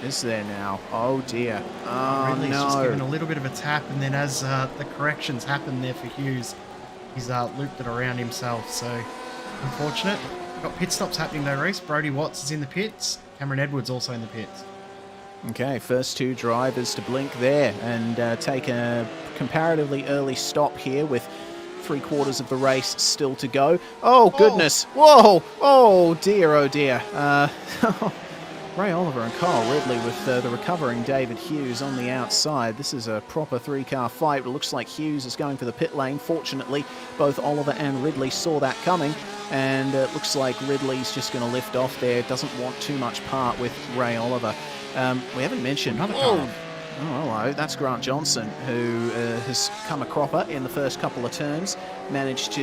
Is there now? Oh dear. Oh Ridley's no. just given a little bit of a tap, and then as the corrections happen there for Hughes, he's looped it around himself, so unfortunate. Got pit stops happening though, Reese. Brodie Watts is in the pits. Cameron Edwards also in the pits. Okay, first 2 drivers to blink there and take a comparatively early stop here with 3/4 of the race still to go. Oh, goodness. Whoa. Oh, dear. Oh, dear. Ray Oliver and Kyle Ridley with the recovering David Hughes on the outside. This is a proper 3-car fight. It looks like Hughes is going for the pit lane. Fortunately, both Oliver and Ridley saw that coming, and it looks like Ridley's just going to lift off there. Doesn't want too much part with Ray Oliver. We haven't mentioned... Oh, hello. That's Grant Johnson, who has come a cropper in the first couple of turns. Managed to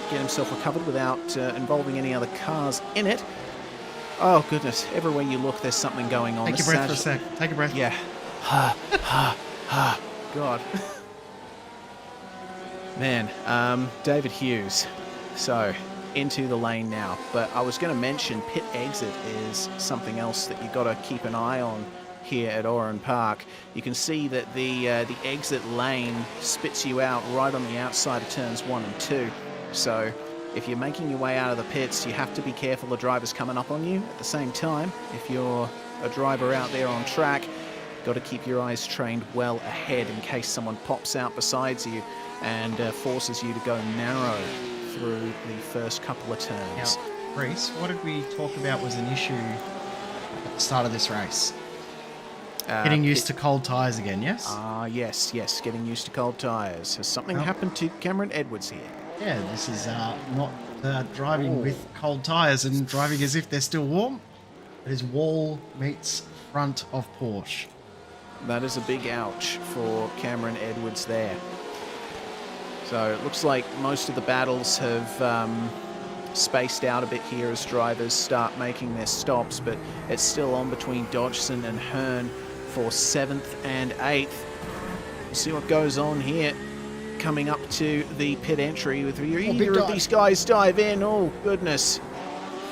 get himself recovered without involving any other cars in it. Oh, goodness. Everywhere you look, there's something going on. Take your breath for a sec. Take a breath. Yeah. God. Man, David Hughes. So, into the lane now. But I was going to mention pit exit is something else that you've got to keep an eye on here at Oran Park. You can see that the exit lane spits you out right on the outside of turns 1 and 2. So if you're making your way out of the pits, you have to be careful of drivers coming up on you. At the same time, if you're a driver out there on track, got to keep your eyes trained well ahead in case someone pops out besides you and forces you to go narrow through the first couple of turns. Now, Reese, what did we talk about was an issue at the start of this race? Getting used to cold tyres again, yes? Yes, getting used to cold tyres. Has something happened to Cameron Edwards here? Yeah, this is not driving with cold tyres and driving as if they're still warm. It is wall meets front of Porsche. That is a big ouch for Cameron Edwards there. So it looks like most of the battles have spaced out a bit here as drivers start making their stops, but it's still on between Dodgson and Hearn for 7th and 8th. We'll see what goes on here. Coming up to the pit entry with either of these guys dive in. Oh, goodness.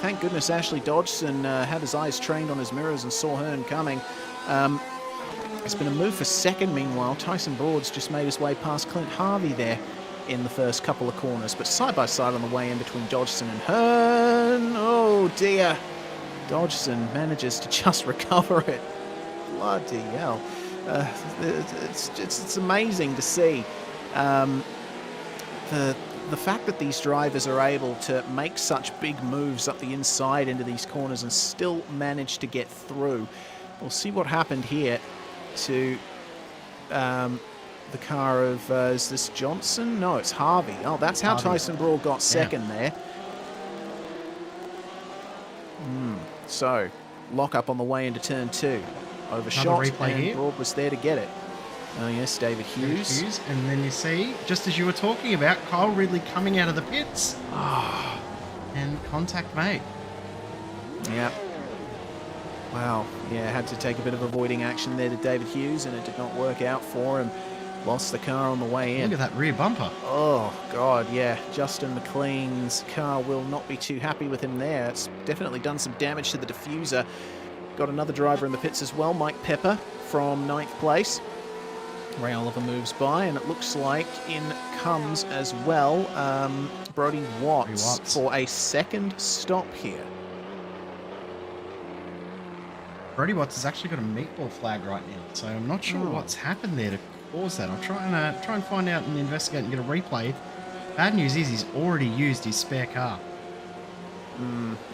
Thank goodness Ashley Dodgson had his eyes trained on his mirrors and saw Hearn coming. It's been a move for second, meanwhile. Tyson Broad's just made his way past Clint Harvey there in the first couple of corners, but side by side on the way in between Dodgson and Hearn. Oh, dear. Dodgson manages to just recover it. Bloody hell. It's amazing to see. The fact that these drivers are able to make such big moves up the inside into these corners and still manage to get through. We'll see what happened here to the car of, is this Johnson? No, it's Harvey. Oh, that's how Harvey. Tyson Broad got second there. So, lock up on the way into turn 2. Overshot, replay and here. Broad was there to get it. Oh yes, David Hughes. And then you see, just as you were talking about, Kyle Ridley coming out of the pits. And contact made. Yeah. Wow. Yeah, had to take a bit of avoiding action there to David Hughes, and it did not work out for him. Lost the car on the way in. Look at that rear bumper. Oh, God, yeah. Justin McLean's car will not be too happy with him there. It's definitely done some damage to the diffuser. Got another driver in the pits as well, Mike Pepper from 9th place. Ray Oliver moves by, and it looks like in comes as well Brody Watts for a second stop here. Brody Watts has actually got a meatball flag right now, so I'm not sure what's happened there to cause that. I'll try and find out and investigate and get a replay. Bad news is he's already used his spare car.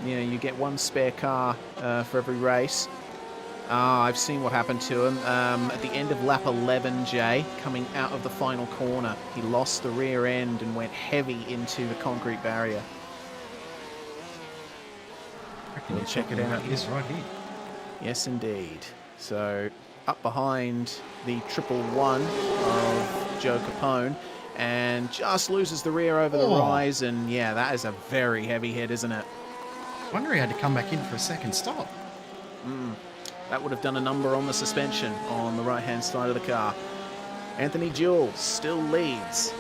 Yeah, you get one spare car for every race. I've seen what happened to him. At the end of lap 11, Jay, coming out of the final corner, he lost the rear end and went heavy into the concrete barrier. We'll check it out. Is right here. Yes, indeed. So up behind the 111 of Joe Capone, and just loses the rear over the rise, and yeah, that is a very heavy hit, isn't it? I wonder he had to come back in for a second stop. That would have done a number on the suspension on the right-hand side of the car. Anthony Jewell still leads.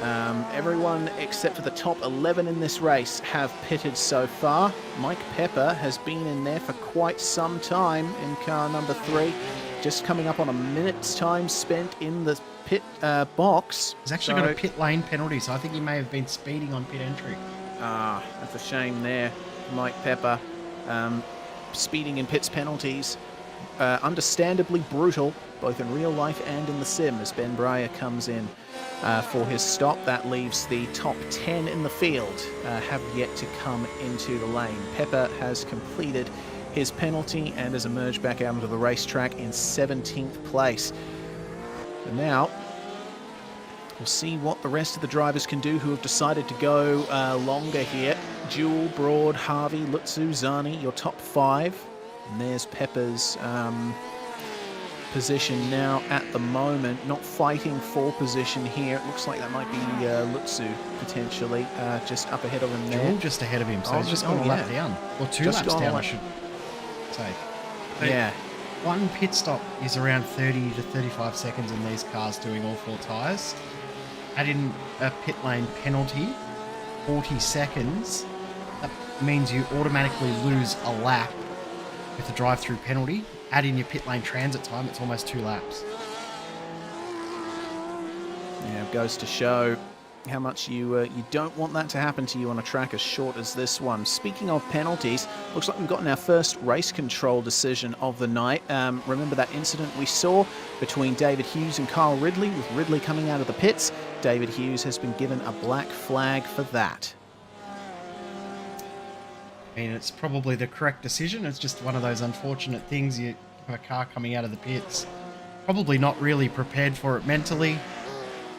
Everyone except for the top 11 in this race have pitted so far. Mike Pepper has been in there for quite some time in car number 3, just coming up on a minute's time spent in the pit box. He's actually got a pit lane penalty, so I think he may have been speeding on pit entry. That's a shame there. Mike Pepper speeding in pits penalties. Understandably brutal, both in real life and in the sim, as Ben Breyer comes in for his stop. That leaves the top 10 in the field have yet to come into the lane. Pepper has completed his penalty and has emerged back out onto the racetrack in 17th place. And now we'll see what the rest of the drivers can do who have decided to go longer here. Jewell, Broad, Harvey, Lutzu, Zani, your top 5. And there's Pepper's position now at the moment, not fighting for position here. It looks like that might be Lutzu potentially, just up ahead of him there. Jewell just ahead of him, so he's just gone a lap down. Or 2 laps down, I should say. But yeah. One pit stop is around 30 to 35 seconds in these cars doing all 4 tyres. Add in a pit lane penalty, 40 seconds. That means you automatically lose a lap with a drive-through penalty. Add in your pit lane transit time, it's almost 2 laps. Yeah, it goes to show how much you don't want that to happen to you on a track as short as this one. Speaking of penalties, looks like we've gotten our first race control decision of the night. Remember that incident we saw between David Hughes and Kyle Ridley, with Ridley coming out of the pits? David Hughes has been given a black flag for that. I mean, it's probably the correct decision. It's just one of those unfortunate things. You have a car coming out of the pits, probably not really prepared for it mentally,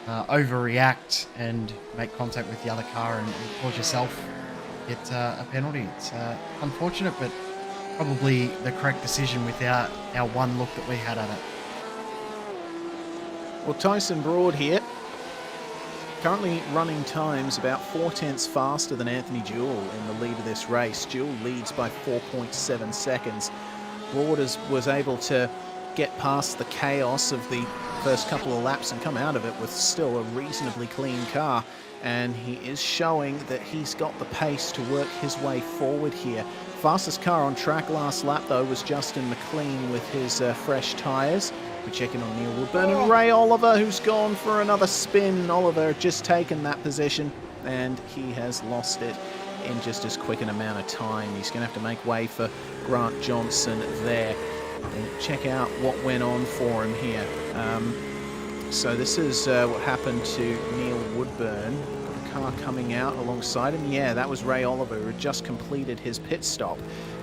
overreact and make contact with the other car and cause yourself get a penalty. It's unfortunate, but probably the correct decision without our one look that we had at it. Well, Tyson Broad here Currently running times about 4 tenths faster than Anthony Jewell in the lead of this race. Jewell leads by 4.7 seconds. Broad was able to get past the chaos of the first couple of laps and come out of it with still a reasonably clean car. And he is showing that he's got the pace to work his way forward here. Fastest car on track last lap, though, was Justin McLean with his fresh tyres. We're checking on Neil Woodburn and Ray Oliver, who's gone for another spin. Oliver had just taken that position, and he has lost it in just as quick an amount of time. He's going to have to make way for Grant Johnson there. And check out what went on for him here. So this is what happened to Neil Woodburn. Got a car coming out alongside him. Yeah, that was Ray Oliver, who had just completed his pit stop.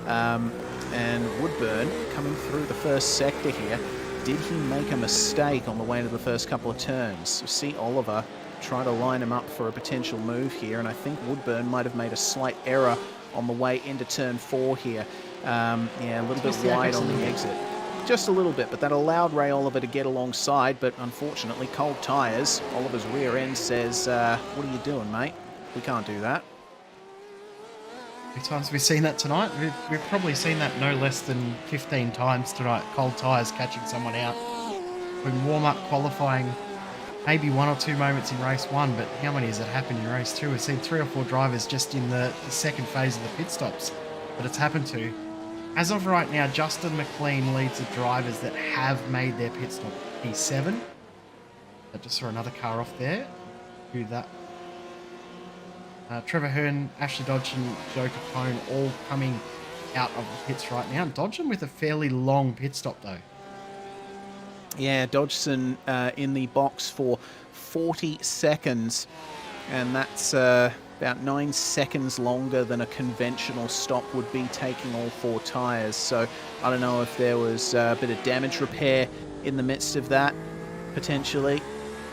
And Woodburn coming through the first sector here. Did he make a mistake on the way to the first couple of turns? You see Oliver try to line him up for a potential move here, and I think Woodburn might have made a slight error on the way into turn 4 here. Yeah, a little bit wide on the exit. Just a little bit, but that allowed Ray Oliver to get alongside, but unfortunately, cold tyres. Oliver's rear end says, what are you doing, mate? We can't do that. How many times have we seen that tonight? We've probably seen that no less than 15 times tonight. Cold tyres catching someone out. In warm-up qualifying, maybe 1 or 2 moments in race 1, but how many has it happened in race 2? We've seen 3 or 4 drivers just in the second phase of the pit stops that it's happened to. As of right now, Justin McLean leads the drivers that have made their pit stop. P7. I just saw another car off there. Who that? Trevor Hearn, Ashley Dodson, Joe Capone all coming out of the pits right now. Dodson with a fairly long pit stop though. Yeah, Dodgson in the box for 40 seconds, and that's about 9 seconds longer than a conventional stop would be taking all 4 tyres. So I don't know if there was a bit of damage repair in the midst of that, potentially.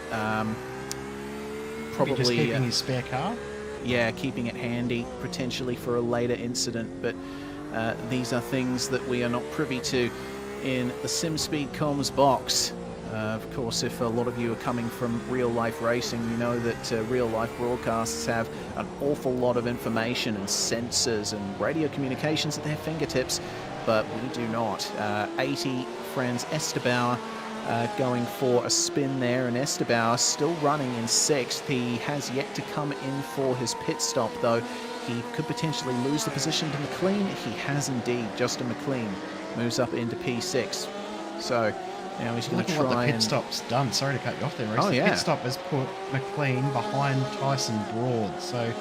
Probably just keeping his spare car. Yeah, keeping it handy, potentially for a later incident. But these are things that we are not privy to in the SimSpeed Comms box. Of course, if a lot of you are coming from real-life racing, you know that real-life broadcasts have an awful lot of information and sensors and radio communications at their fingertips, but we do not. 80 Franz Estabauer going for a spin there, and Estabauer still running in 6th. He has yet to come in for his pit stop, though. He could potentially lose the position to McLean. He has indeed. Justin McLean moves up into P6. So now he's going to try what the pit stop's done. Sorry to cut you off there, Reece. Oh, yeah. The pit stop has put McLean behind Tyson Broad. So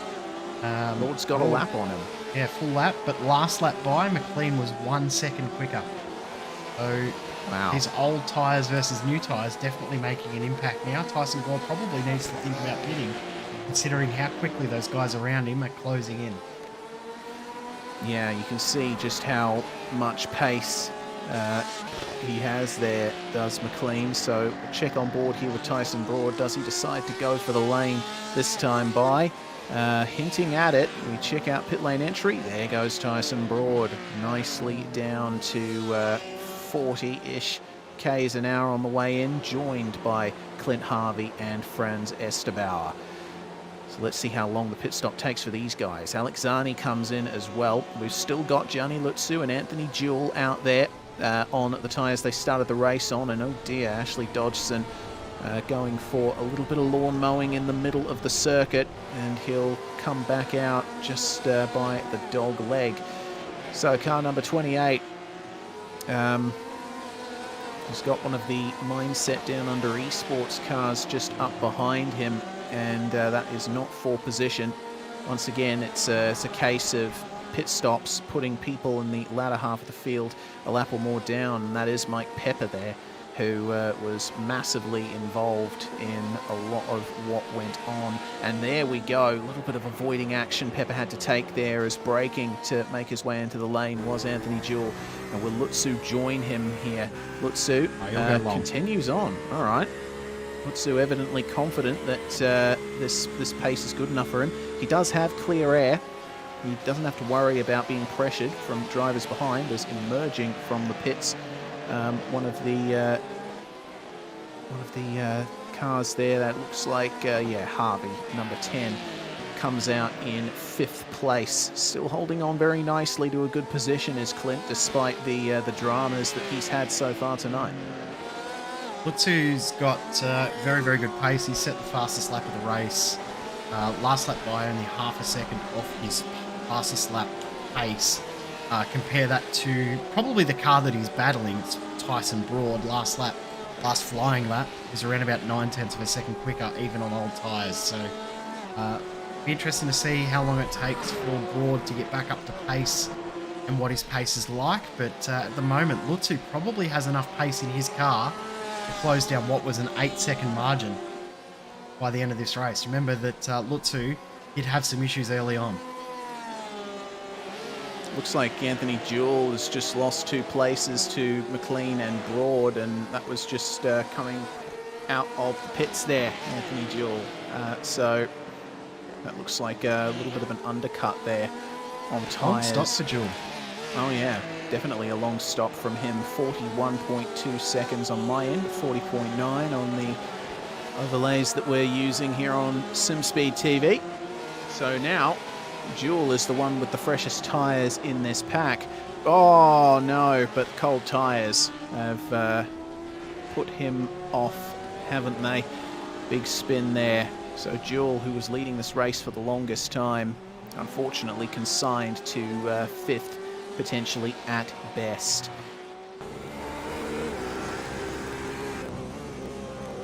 Broad's got a lap on him. Yeah, full lap. But last lap by, McLean was 1 second quicker. So wow. His old tyres versus new tyres definitely making an impact now. Tyson Broad probably needs to think about pitting, considering how quickly those guys around him are closing in. Yeah, you can see just how much pace he has there, does McLean. So we'll check on board here with Tyson Broad. Does he decide to go for the lane this time by? Hinting at it, we check out pit lane entry. There goes Tyson Broad, nicely down to 40-ish k's an hour on the way in, joined by Clint Harvey and Franz Estabauer. So let's see how long the pit stop takes for these guys. Alex Zani comes in as well. We've still got Gianni Lutzu and Anthony Jewell out there on the tyres they started the race on. And oh dear, Ashley Dodgson going for a little bit of lawn mowing in the middle of the circuit, and he'll come back out just by the dog leg. So car number 28, he's got one of the Mindset Down Under eSports cars just up behind him, and that is not for position. Once again, it's a case of pit stops, putting people in the latter half of the field a lap or more down, and that is Mike Pepper there, who was massively involved in a lot of what went on. And there we go, a little bit of avoiding action Pepper had to take there, as braking to make his way into the lane was Anthony Jewell. And will Lutzu join him here? Lutzu continues on. All right. Lutzu evidently confident that this pace is good enough for him. He does have clear air. He doesn't have to worry about being pressured from drivers behind, as emerging from the pits. One of the cars there. That looks like, yeah, Harvey, number 10, comes out in 5th place. Still holding on very nicely to a good position is Clint, despite the dramas that he's had so far tonight. Lutsu's got very, very good pace. He set the fastest lap of the race. Last lap by only half a second off his fastest lap pace. Compare that to probably the car that he's battling. It's Tyson Broad. Last flying lap is around about 9/10 of a second quicker, even on old tyres. So be interesting to see how long it takes for Broad to get back up to pace and what his pace is like. But at the moment, Lutsu probably has enough pace in his car to close down what was an 8-second margin by the end of this race. Remember that Lutsu did have some issues early on. Looks like Anthony Jewell has just lost 2 places to McLean and Broad, and that was just coming out of the pits there, Anthony Jewell. So that looks like a little bit of an undercut there on tyres. Long stop for Jewell. Oh yeah, definitely a long stop from him. 41.2 seconds on my end, 40.9 on the overlays that we're using here on SimSpeed TV. So now Jewell is the one with the freshest tyres in this pack. Oh no, but cold tyres have put him off, haven't they? Big spin there. So Jewell, who was leading this race for the longest time, unfortunately consigned to 5th, potentially at best.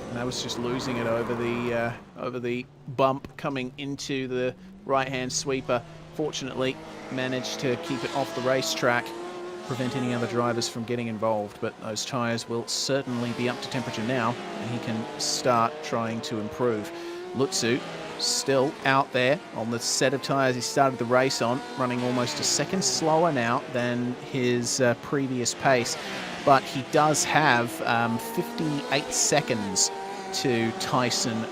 And that was just losing it over the bump coming into the right-hand sweeper. Fortunately, managed to keep it off the racetrack, prevent any other drivers from getting involved. But those tyres will certainly be up to temperature now, and he can start trying to improve. Lutsu still out there on the set of tyres he started the race on, running almost a second slower now than his previous pace. But he does have 58 seconds to Tyson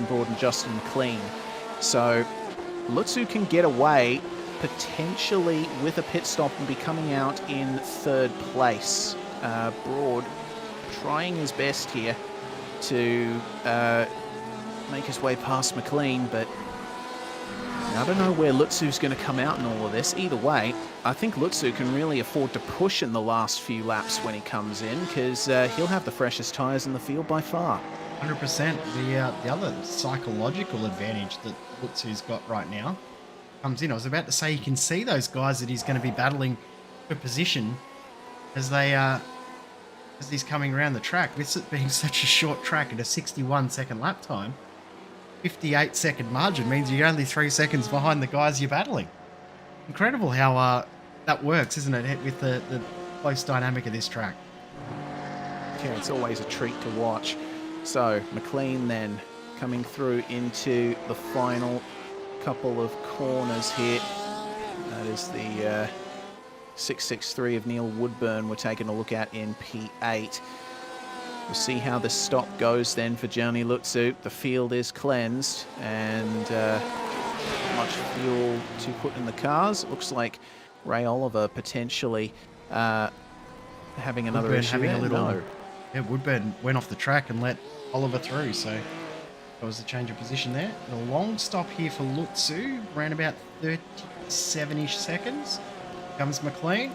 Broad and Justin McLean. So Lutsu can get away potentially with a pit stop and be coming out in 3rd place. Broad trying his best here to make his way past McLean, but I don't know where Lutsu's going to come out in all of this. Either way, I think Lutsu can really afford to push in the last few laps when he comes in, because he'll have the freshest tyres in the field by far. 100%. The other psychological advantage that Lutsu's got right now comes in. I was about to say, you can see those guys that he's going to be battling for position as he's coming around the track. With it being such a short track at a 61-second lap time, 58-second margin means you're only 3 seconds behind the guys you're battling. Incredible how that works, isn't it, with the close dynamic of this track. Yeah, it's always a treat to watch. So McLean then coming through into the final couple of corners here. That is the 663 of Neil Woodburn we're taking a look at in P8. We'll see how this stop goes then for Gianni Lutsu. The field is cleansed, and not much fuel to put in the cars. It looks like Ray Oliver potentially having another Woodburn issue. having a little. No. Yeah, Woodburn went off the track and let Oliver through, so that was a change of position there. And a long stop here for Lutsu, around about 37-ish seconds. Here comes McLean.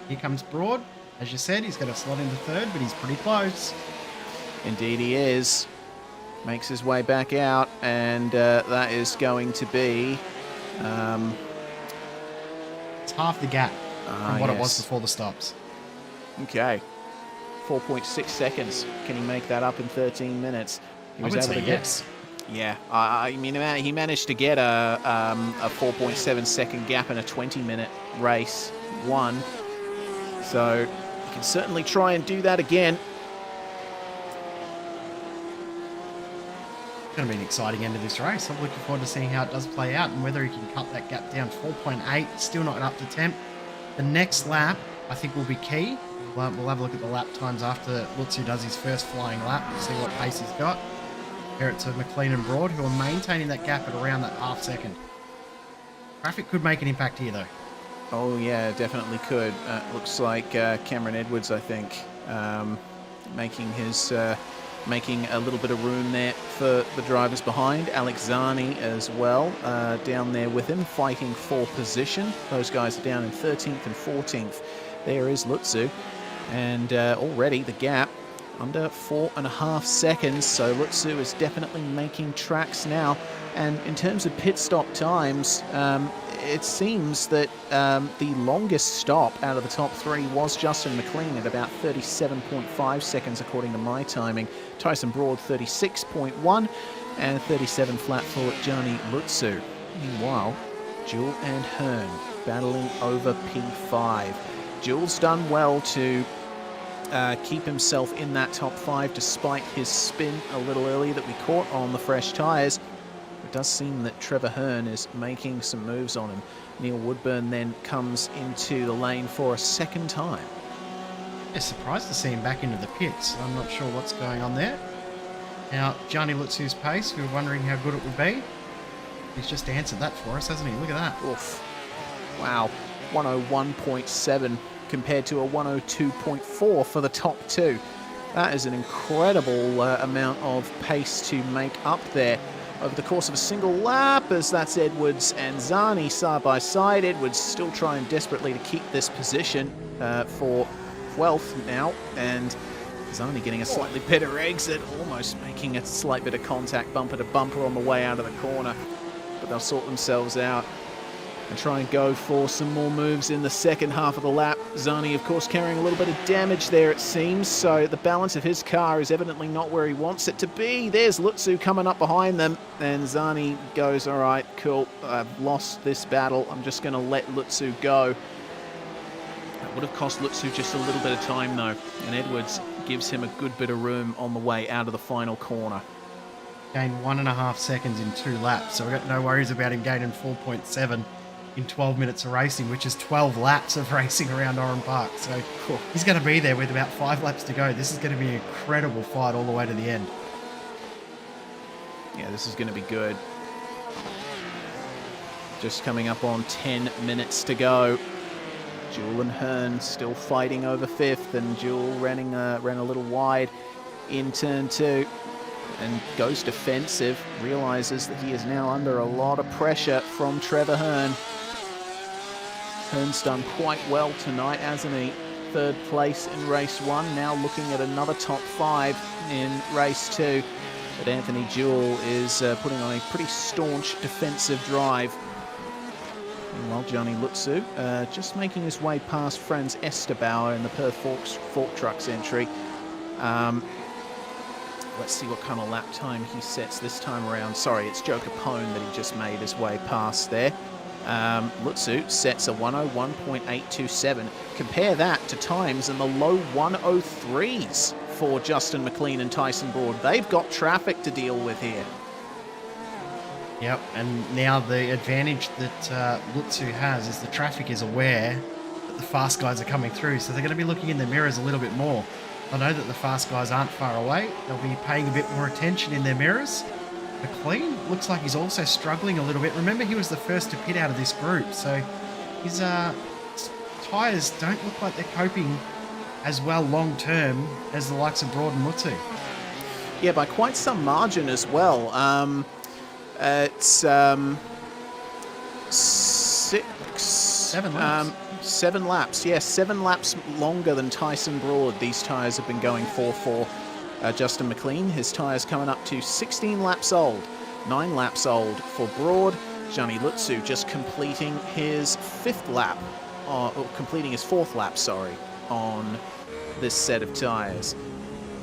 Here comes Broad. As you said, he's got a slot into 3rd, but he's pretty close. Indeed he is. Makes his way back out, and that is going to be... It's half the gap from what it was yes. before the stops. Okay. 4.6 seconds. Can he make that up in 13 minutes? He I would say yes. Yeah, I mean, he managed to get a 4.7 second gap in a 20-minute race. Won. So he can certainly try and do that again. It's going to be an exciting end of this race. I'm looking forward to seeing how it does play out and whether he can cut that gap down. 4.8, still not up to temp. The next lap, I think, will be key. We'll have a look at the lap times after Lutsu does his first flying lap and see what pace he's got. Compare it to McLean and Broad, who are maintaining that gap at around that half second. Traffic could make an impact here, though. Oh, yeah, definitely could. Looks like Cameron Edwards, I think, making his making a little bit of room there for the drivers behind. Alex Zani as well, down there with him, fighting for position. Those guys are down in 13th and 14th. There is Lutzu, and already the gap under 4.5 seconds, so Lutzu is definitely making tracks now. And in terms of pit stop times, it seems that the longest stop out of the top 3 was Justin McLean at about 37.5 seconds according to my timing. Tyson Broad 36.1 and 37 flat for Gianni Lutzu. Meanwhile, Jewel and Hearn battling over P5. Jewel's done well to keep himself in that top 5 despite his spin a little earlier that we caught on the fresh tyres. It does seem that Trevor Hearn is making some moves on him. Neil Woodburn then comes into the lane for a second time. Yeah, surprised to see him back into the pits. I'm not sure what's going on there. Now, Gianni Lutzu's pace, we were wondering how good it would be. He's just answered that for us, hasn't he? Look at that. Oof. Wow. 101.7 compared to a 102.4 for the top 2. That is an incredible amount of pace to make up there over the course of a single lap, as that's Edwards and Zani side by side. Edwards still trying desperately to keep this position for 12th now, and Zani getting a slightly better exit, almost making a slight bit of contact bumper to bumper on the way out of the corner. But they'll sort themselves out and try and go for some more moves in the second half of the lap. Zani, of course, carrying a little bit of damage there, it seems, so the balance of his car is evidently not where he wants it to be. There's Lutzu coming up behind them, and Zani goes, all right, cool, I've lost this battle. I'm just going to let Lutzu go. That would have cost Lutzu just a little bit of time, though, and Edwards gives him a good bit of room on the way out of the final corner. Gained 1.5 seconds in 2 laps, so we've got no worries about him gaining 4.7 in 12 minutes of racing, which is 12 laps of racing around Oran Park. So he's going to be there with about 5 laps to go. This is going to be an incredible fight all the way to the end. Yeah, this is going to be good. Just coming up on 10 minutes to go. Jewel and Hearn still fighting over 5th, and Jewel ran a little wide in turn 2 and goes defensive, realizes that he is now under a lot of pressure from Trevor Hearn. Hearn's done quite well tonight, hasn't he? 3rd place in race 1, now looking at another top 5 in race 2. But Anthony Jewel is putting on a pretty staunch defensive drive. Meanwhile, Gianni Lutzu just making his way past Franz Esterbauer in the Perth Fork Trucks entry. Let's see what kind of lap time he sets this time around. Sorry, it's Joe Capone that he just made his way past there. Lutzu sets a 101.827. Compare that to times in the low 103s for Justin McLean and Tyson Broad. They've got traffic to deal with here. Yep, and now the advantage that Lutzu has is the traffic is aware that the fast guys are coming through, so they're going to be looking in the mirrors a little bit more. I know that the fast guys aren't far away. They'll be paying a bit more attention in their mirrors. McLean looks like he's also struggling a little bit. Remember, he was the first to pit out of this group, so his tyres don't look like they're coping as well long-term as the likes of Broad and Lutzu. Yeah, by quite some margin as well. It's 7 laps. 7 laps, yes, 7 laps longer than Tyson Broad. These tyres have been going for Justin McLean. His tyres coming up to 16 laps old, 9 laps old for Broad. Gianni Lutzu just completing his 5th lap, or completing his 4th lap, sorry, on this set of tyres.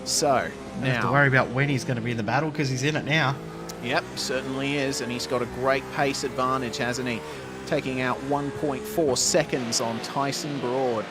So, Don't now... have to worry about when he's going to be in the battle, because he's in it now. Yep, certainly is, and he's got a great pace advantage, hasn't he? Taking out 1.4 seconds on Tyson Broad.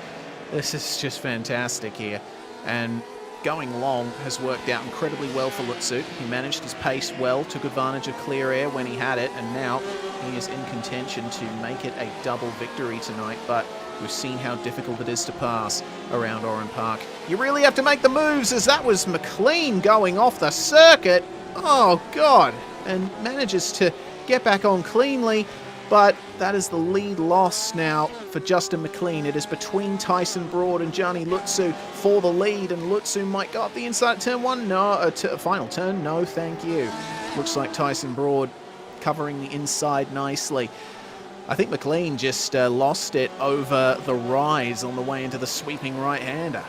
This is just fantastic here. And going long has worked out incredibly well for Lutzu. He managed his pace well, took advantage of clear air when he had it, and now he is in contention to make it a double victory tonight. But we've seen how difficult it is to pass around Oran Park. You really have to make the moves, as that was McLean going off the circuit. Oh, God. And manages to get back on cleanly, but that is the lead loss now for Justin McLean. It is between Tyson Broad and Gianni Lutsu for the lead, and Lutsu might go up the inside turn one. No, final turn. No, thank you. Looks like Tyson Broad covering the inside nicely. I think McLean just lost it over the rise on the way into the sweeping right-hander.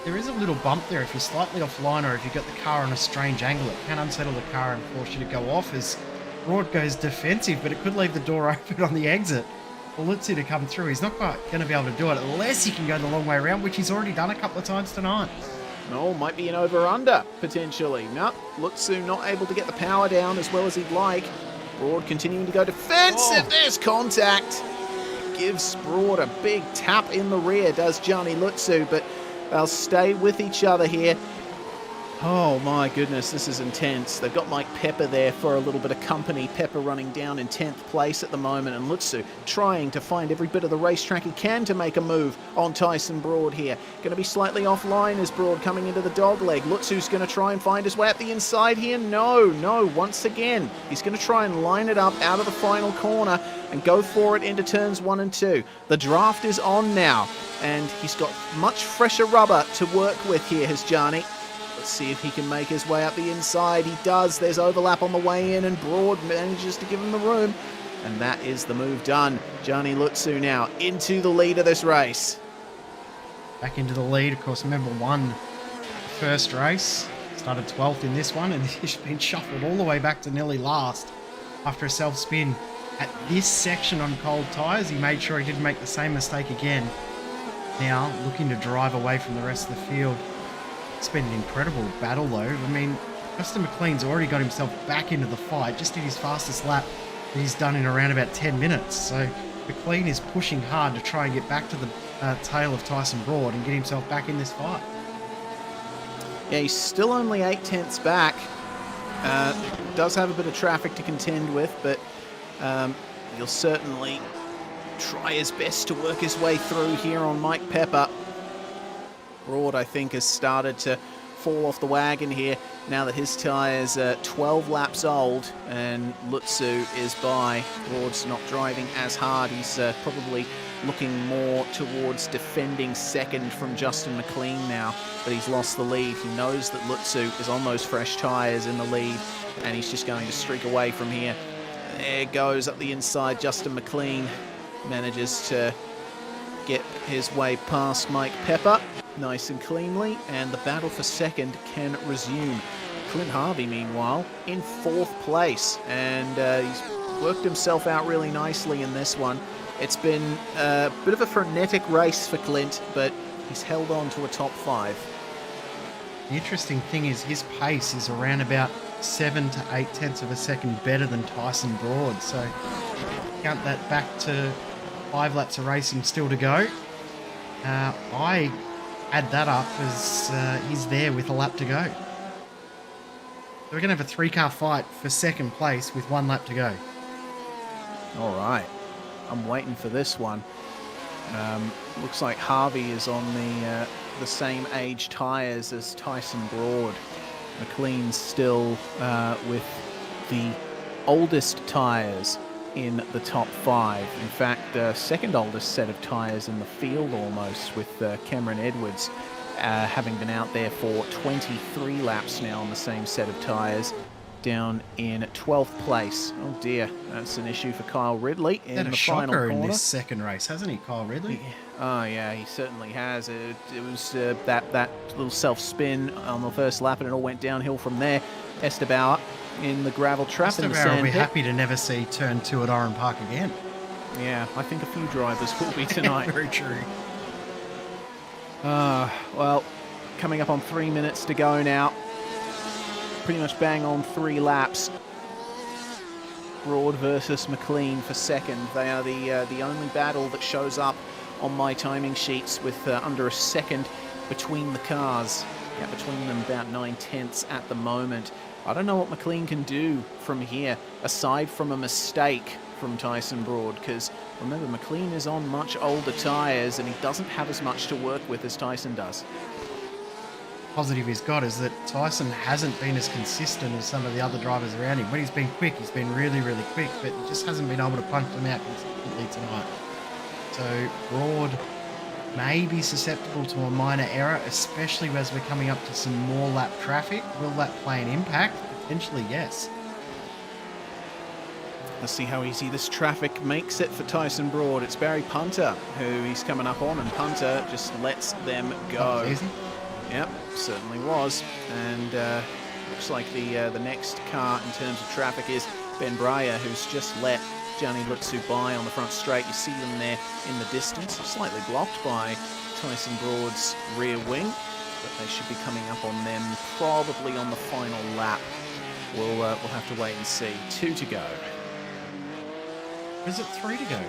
There is a little bump there. If you're slightly offline or if you've got the car on a strange angle, it can unsettle the car and force you to go off as Broad goes defensive, but it could leave the door open on the exit for Lutsu to come through. He's not quite going to be able to do it unless he can go the long way around, which he's already done a couple of times tonight. No, might be an over-under, potentially. No, Lutsu not able to get the power down as well as he'd like. Broad continuing to go defensive. There's contact. Gives Broad a big tap in the rear, does Gianni Lutsu, but they'll stay with each other here. Oh my goodness, this is intense. They've got Mike Pepper there for a little bit of company. Pepper running down in 10th place at the moment, and Lutsu trying to find every bit of the racetrack he can to make a move on Tyson Broad here. Going to be slightly offline as Broad coming into the dogleg. Lutsu's going to try and find his way up the inside here. No, once again, he's going to try and line it up out of the final corner and go for it into turns 1 and 2. The draft is on now, and he's got much fresher rubber to work with here, has Gianni. Let's see if he can make his way up the inside. He does. There's overlap on the way in, and Broad manages to give him the room. And that is the move done. Gianni Lutsu now into the lead of this race. Back into the lead. Of course, remember won the first race. Started 12th in this one, and he's been shuffled all the way back to nearly last after a self-spin. At this section on cold tyres, he made sure he didn't make the same mistake again. Now, looking to drive away from the rest of the field. It's been an incredible battle though. I mean, Justin McLean's already got himself back into the fight, just did his fastest lap that he's done in around about 10 minutes. So McLean is pushing hard to try and get back to the tail of Tyson Broad and get himself back in this fight. Yeah, he's still only 8/10ths back. Does have a bit of traffic to contend with, but he'll certainly try his best to work his way through here on Mike Pepper. Broad, I think, has started to fall off the wagon here now that his tyres are 12 laps old and Lutsu is by. Broad's not driving as hard. He's probably looking more towards defending second from Justin McLean now, but he's lost the lead. He knows that Lutsu is on those fresh tyres in the lead, and he's just going to streak away from here. There goes up the inside. Justin McLean manages to get his way past Mike Pepper nice and cleanly, and the battle for second can resume. Clint Harvey, meanwhile, in 4th place, and he's worked himself out really nicely in this one. It's been a bit of a frenetic race for Clint, but he's held on to a top 5. The interesting thing is his pace is around about 7 to 8/10ths of a second better than Tyson Broad, so count that back to 5 laps of racing still to go. I add that up as he's there with a lap to go. So we're going to have a 3-car fight for second place with 1 lap to go. All right, I'm waiting for this one. Looks like Harvey is on the same age tyres as Tyson Broad. McLean's still with the oldest tyres in the top 5. In fact, second oldest set of tyres in the field almost, with Cameron Edwards having been out there for 23 laps now on the same set of tyres, down in 12th place. Oh dear, that's an issue for Kyle Ridley in the final corner. In this second race, hasn't he, Kyle Ridley? Oh yeah, he certainly has. It was that little self-spin on the first lap, and it all went downhill from there. Estabauer in the gravel trap in the sand will be pit. happy to never see turn 2 at Oran Park again. Yeah, I think a few drivers will be tonight. Very true. Well, coming up on 3 minutes to go now. Pretty much bang on 3 laps. Broad versus McLean for second. They are the only battle that shows up on my timing sheets with under a second between the cars. Yeah, between them about 9/10ths at the moment. I don't know what McLean can do from here, aside from a mistake from Tyson Broad, because remember, McLean is on much older tyres and he doesn't have as much to work with as Tyson does. positive he's got is that Tyson hasn't been as consistent as some of the other drivers around him. When he's been quick, he's been really, really quick, but he just hasn't been able to punch them out consistently tonight. So Broad may be susceptible to a minor error, especially as we're coming up to some more lap traffic. Will that play an impact? Potentially, yes. Let's see how easy this traffic makes it for Tyson Broad. It's Barry Punter who he's coming up on, and Punter just lets them go. That was easy. Yep, certainly was. And looks like the next car in terms of traffic is Ben Breyer, who's just let Gianni Lutsu by on the front straight. You see them there in the distance, slightly blocked by Tyson Broad's rear wing, but they should be coming up on them probably on the final lap. We'll have to wait and see. 2 to go. Is it 3 to go?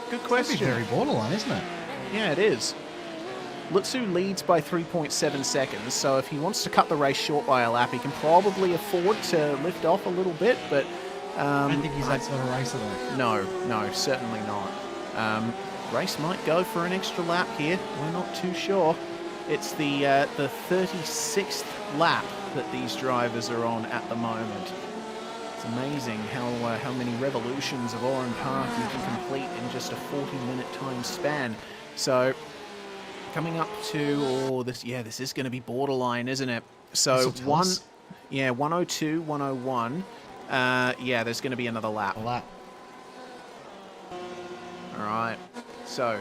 Good question. It's very borderline, isn't it? Yeah, it is. Lutsu leads by 3.7 seconds, so if he wants to cut the race short by a lap, he can probably afford to lift off a little bit, but... I don't think he's that sort of racer, though. No, certainly not. Race might go for an extra lap here. We're not too sure. It's the 36th lap that these drivers are on at the moment. It's amazing how many revolutions of Oran Park you can complete in just a 40-minute time span. So coming up to this is going to be borderline, isn't it? So 102, 101. There's going to be another lap. All right. So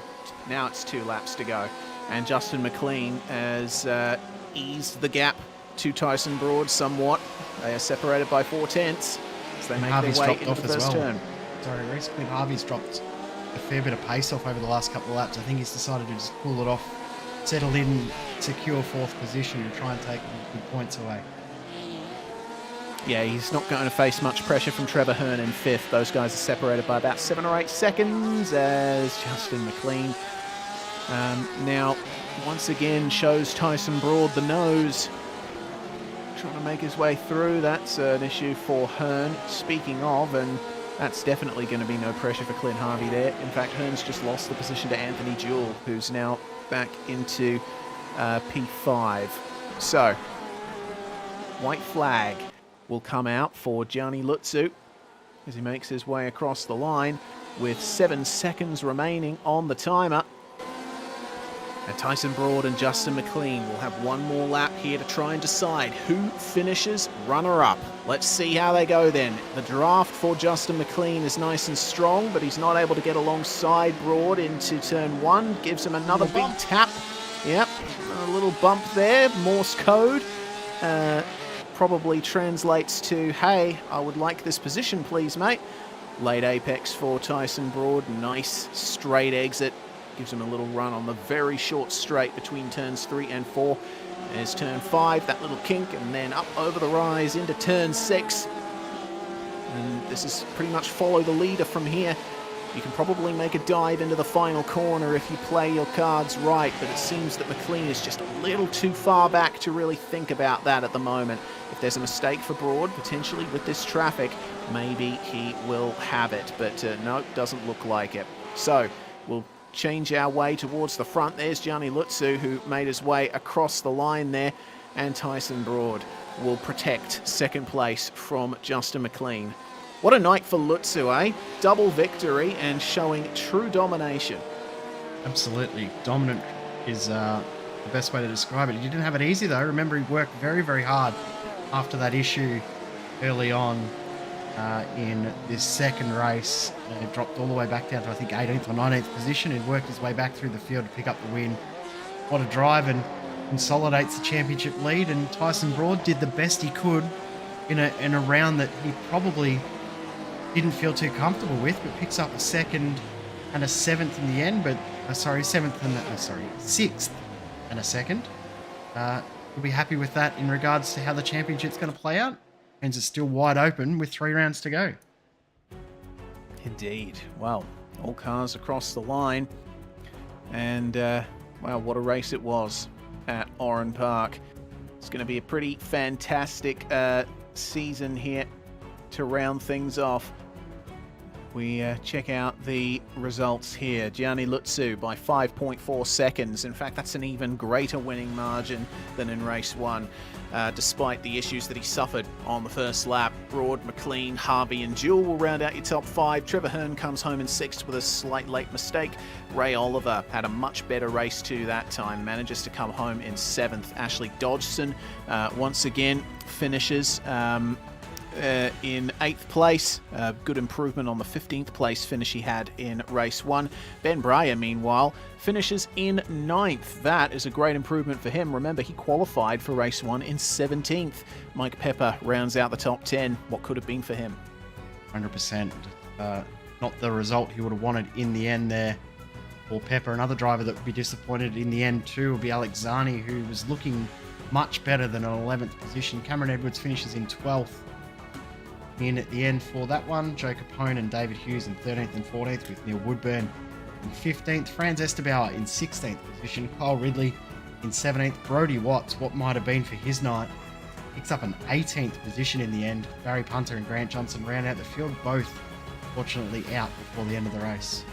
now it's 2 laps to go, and Justin McLean has eased the gap to Tyson Broad somewhat. They are separated by 4/10. So they make their way into the first turn. Sorry, Reese, Clint Harvey's dropped a fair bit of pace off over the last couple of laps. I think he's decided to just pull it off, settle in, secure 4th position, and try and take good points away. Yeah, he's not going to face much pressure from Trevor Hearn in 5th. Those guys are separated by about 7 or 8 seconds as Justin McLean now once again shows Tyson Broad the nose. Trying to make his way through. That's an issue for Hearn. Speaking of, and that's definitely going to be no pressure for Clint Harvey there. In fact, Hearn's just lost the position to Anthony Jewell, who's now back into P5. So, white flag will come out for Gianni Lutsu as he makes his way across the line with 7 seconds remaining on the timer. And Tyson Broad and Justin McLean will have one more lap here to try and decide who finishes runner-up. Let's see how they go then. The draft for Justin McLean is nice and strong, but he's not able to get alongside Broad into turn 1. Gives him another big tap. Yep, a little bump there. Morse code. Probably translates to, hey, I would like this position, please, mate. Late apex for Tyson Broad. Nice straight exit. Gives him a little run on the very short straight between turns 3 and 4. There's turn 5, that little kink, and then up over the rise into turn 6. And this is pretty much follow the leader from here. You can probably make a dive into the final corner if you play your cards right, but it seems that McLean is just a little too far back to really think about that at the moment. If there's a mistake for Broad, potentially with this traffic, maybe he will have it, but no, doesn't look like it. So we'll change our way towards the front. There's Gianni Lutsu, who made his way across the line there, and Tyson Broad will protect 2nd place from Justin McLean. What a night for Lutsu, eh? Double victory and showing true domination. Absolutely. Dominant is the best way to describe it. He didn't have it easy, though. Remember, he worked very, very hard after that issue early on in this 2nd race. He dropped all the way back down to, I think, 18th or 19th position and worked his way back through the field to pick up the win. What a drive, and consolidates the championship lead. And Tyson Broad did the best he could in a round that he probably didn't feel too comfortable with, but picks up a 2nd and a 7th in the end. But 6th and a 2nd. We'll be happy with that in regards to how the championship's going to play out. And it's still wide open with 3 rounds to go. Indeed. Well, all cars across the line. And, wow, what a race it was at Oran Park. It's going to be a pretty fantastic season here to round things off. We check out the results here. Gianni Lutsu by 5.4 seconds. In fact, that's an even greater winning margin than in race 1, despite the issues that he suffered on the first lap. Broad, McLean, Harvey and Jewell will round out your top 5. Trevor Hearn comes home in 6th with a slight late mistake. Ray Oliver had a much better race 2 that time, manages to come home in 7th. Ashley Dodgson once again finishes in 8th place. Good improvement on the 15th place finish he had in race 1. Ben Breyer, meanwhile, finishes in 9th. That is a great improvement for him. Remember, he qualified for race 1 in 17th. Mike Pepper rounds out the top 10. What could have been for him? 100%. Not the result he would have wanted in the end there for Pepper. Another driver that would be disappointed in the end too will be Alex Zani, who was looking much better than an 11th position. Cameron Edwards finishes in 12th. In at the end for that one, Joe Capone and David Hughes in 13th and 14th, with Neil Woodburn in 15th, Franz Estebauer in 16th position, Kyle Ridley in 17th, Brody Watts, what might have been for his night, picks up an 18th position in the end. Barry Punter and Grant Johnson round out the field, both fortunately out before the end of the race.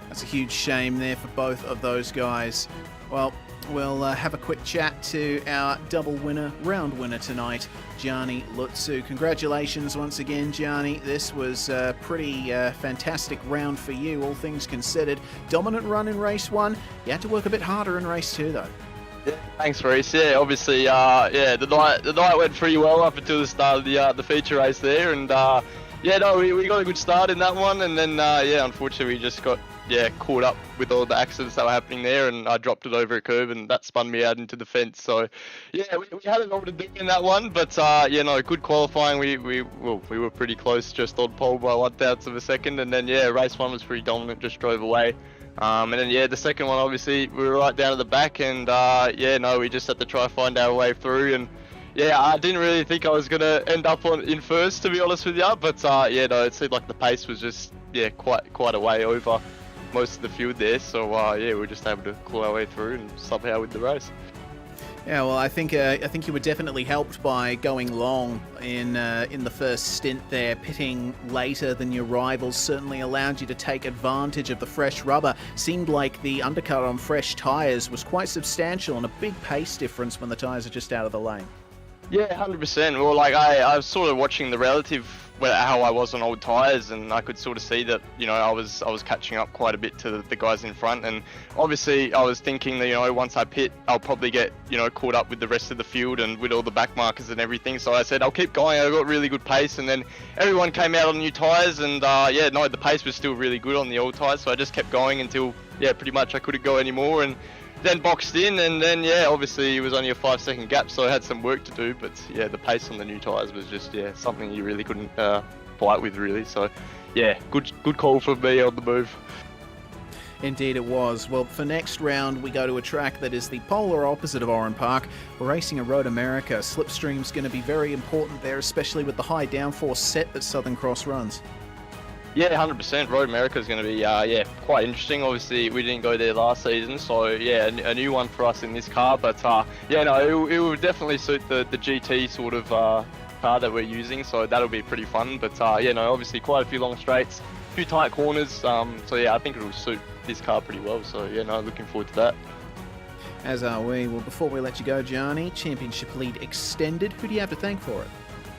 That's a huge shame there for both of those guys. Well, we'll have a quick chat to our double winner, round winner tonight, Gianni Lutsu. Congratulations once again, Gianni. This was a pretty fantastic round for you, all things considered. Dominant run in race 1. You had to work a bit harder in race 2, though. Yeah, thanks, Reece. Yeah, obviously, the night went pretty well up until the start of the feature race there, and we got a good start in that one, and then unfortunately we just got caught up with all the accidents that were happening there, and I dropped it over a curve, and that spun me out into the fence. So, we had it all to do in that one, but good qualifying. We were pretty close, just on pole by 1/1000 of a second, and then race 1 was pretty dominant, just drove away. And then the second one, obviously we were right down at the back, and we just had to try to find our way through, and I didn't really think I was gonna end up in first, to be honest with you, but it seemed like the pace was just quite a way over most of the field there, so we were just able to claw our way through and somehow win the race. Yeah, well, I think you were definitely helped by going long in the first stint there. Pitting later than your rivals certainly allowed you to take advantage of the fresh rubber. Seemed like the undercut on fresh tyres was quite substantial, and a big pace difference when the tyres are just out of the lane. Yeah, 100%. Well, I was sort of watching the relative how I was on old tyres, and I could sort of see that I was catching up quite a bit to the guys in front, and obviously I was thinking that once I pit I'll probably get caught up with the rest of the field and with all the back markers and everything. So I said I'll keep going. I got really good pace, and then everyone came out on new tyres, and the pace was still really good on the old tyres. So I just kept going until pretty much I couldn't go anymore, and then boxed in, and then obviously it was only a 5-second gap, so I had some work to do, but the pace on the new tyres was just something you really couldn't fight with, really. So good call for me on the move. Indeed it was. Well, for next round we go to a track that is the polar opposite of Oran Park. We're racing a Road America. Slipstream's going to be very important there, especially with the high downforce set that Southern Cross runs. Yeah, 100%. Road America is going to be quite interesting. Obviously, we didn't go there last season, so a new one for us in this car. But it will definitely suit the GT sort of car that we're using, so that'll be pretty fun. But obviously quite a few long straights, a few tight corners. I think it'll suit this car pretty well. So looking forward to that. As are we. Well, before we let you go, Gianni, championship lead extended. Who do you have to thank for it?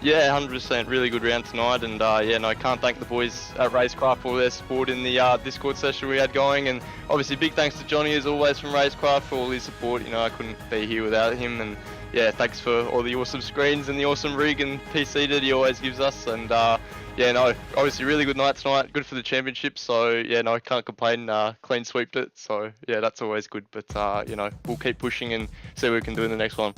Yeah, 100%. Really good round tonight, and I can't thank the boys at Racecraft for their support in the Discord session we had going, and obviously big thanks to Johnny as always from Racecraft for all his support. I couldn't be here without him, and thanks for all the awesome screens and the awesome rig and PC that he always gives us, and obviously really good night tonight, good for the championship, so can't complain. Clean sweeped it, so that's always good, but we'll keep pushing and see what we can do in the next one.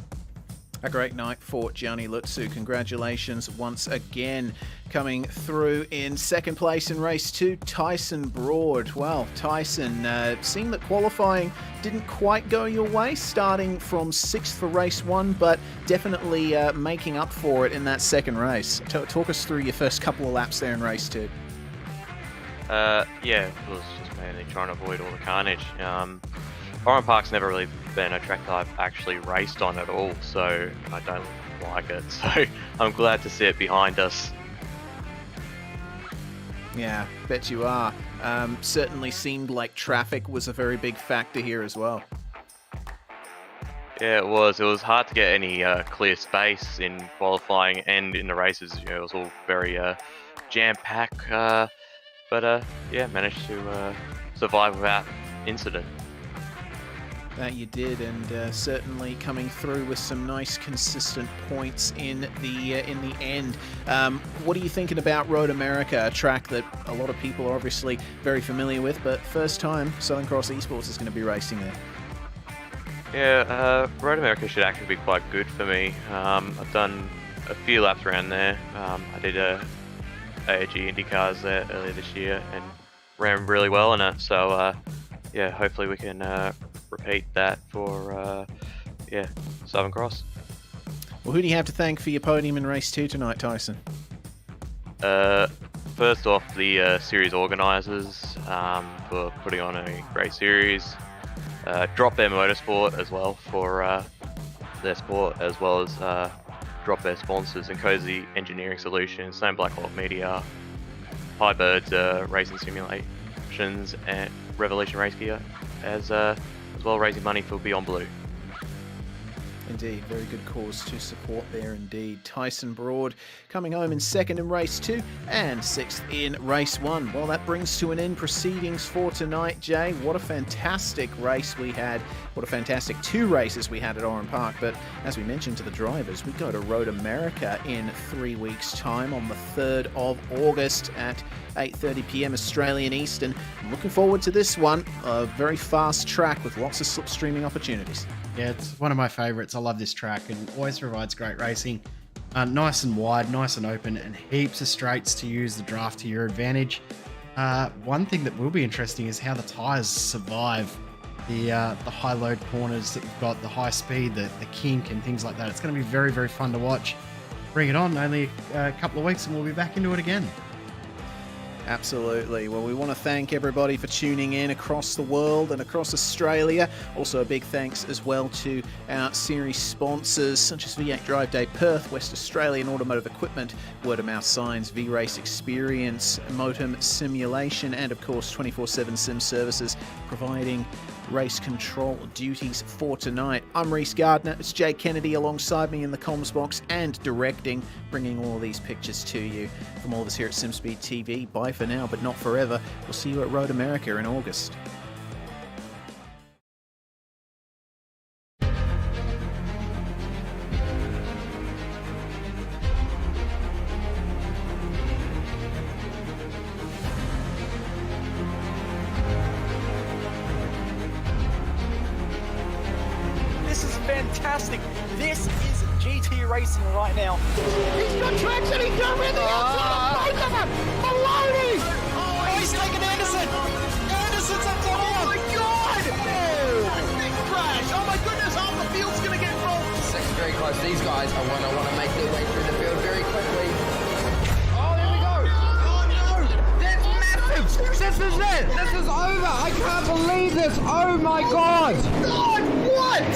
A great night for Gianni Lutsu. Congratulations once again. Coming through in second place in race 2, Tyson Broad. Well, Tyson, seemed that qualifying didn't quite go your way, starting from 6th for race 1, but definitely making up for it in that second race. Talk us through your first couple of laps there in race 2. It was just mainly trying to avoid all the carnage. Oran Park's never really been a track that I've actually raced on at all, so I don't like it. So I'm glad to see it behind us. Yeah, bet you are. Certainly seemed like traffic was a very big factor here as well. Yeah, it was. It was hard to get any clear space in qualifying and in the races. You know, it was all very jam-packed. But yeah, managed to survive without incident. That you did, and certainly coming through with some nice consistent points in the end. What are you thinking about Road America, a track that a lot of people are obviously very familiar with, but first time Southern Cross Esports is going to be racing there? Yeah, Road America should actually be quite good for me. I've done a few laps around there. I did AAG IndyCars there earlier this year and ran really well in it. So yeah, hopefully we can repeat that for yeah, Southern Cross. Well, who do you have to thank for your podium in race 2 tonight, Tyson? First off, the series organisers for putting on a great series. Drop Their Motorsport as well for their sport, as well as Drop Their sponsors and Cozy Engineering Solutions, Same Black Hawk Media, High Birds Racing Simulations, and Revolution Race Gear, as well raising money for Beyond Blue. Indeed, very good cause to support there indeed. Tyson Broad coming home in second in race 2 and sixth in race 1. Well, that brings to an end proceedings for tonight, Jay. What a fantastic race we had. What a fantastic 2 races we had at Oran Park. But as we mentioned to the drivers, we go to Road America in 3 weeks' time on the 3rd of August at 8:30 p.m. Australian Eastern. I'm looking forward to this one. A very fast track with lots of slipstreaming opportunities. Yeah, it's one of my favourites. I love this track and always provides great racing. Nice and wide, nice and open, and heaps of straights to use the draft to your advantage. One thing that will be interesting is how the tyres survive the high load corners that we've got, the high speed, the kink and things like that. It's going to be very, very fun to watch. Bring it on, only a couple of weeks and we'll be back into it again. Absolutely. Well, we want to thank everybody for tuning in across the world and across Australia. Also, a big thanks as well to our series sponsors such as V8 Drive Day Perth, West Australian Automotive Equipment, Word of Mouth Signs, V-Race Experience, Motum Simulation, and of course 24/7 Sim Services, providing race control duties for tonight. I'm Reese Gardner. It's Jay Kennedy alongside me in the comms box and directing, bringing all of these pictures to you. From all of us here at SimSpeed TV, bye for now, but not forever. We'll see you at Road America in August. This is fantastic. This is GT racing right now. He's got traction, he's got everything outside of both of them! Maloney! Oh, he's taken Anderson. Anderson's up top. Oh my god! Oh! Big crash! Oh my goodness, half the field's gonna get rolled! Second very close. These guys I want to make their way through the field very quickly. Oh, there we go. Oh no! That's massive. This is it. This is over. I can't believe this. Oh my god. God, what?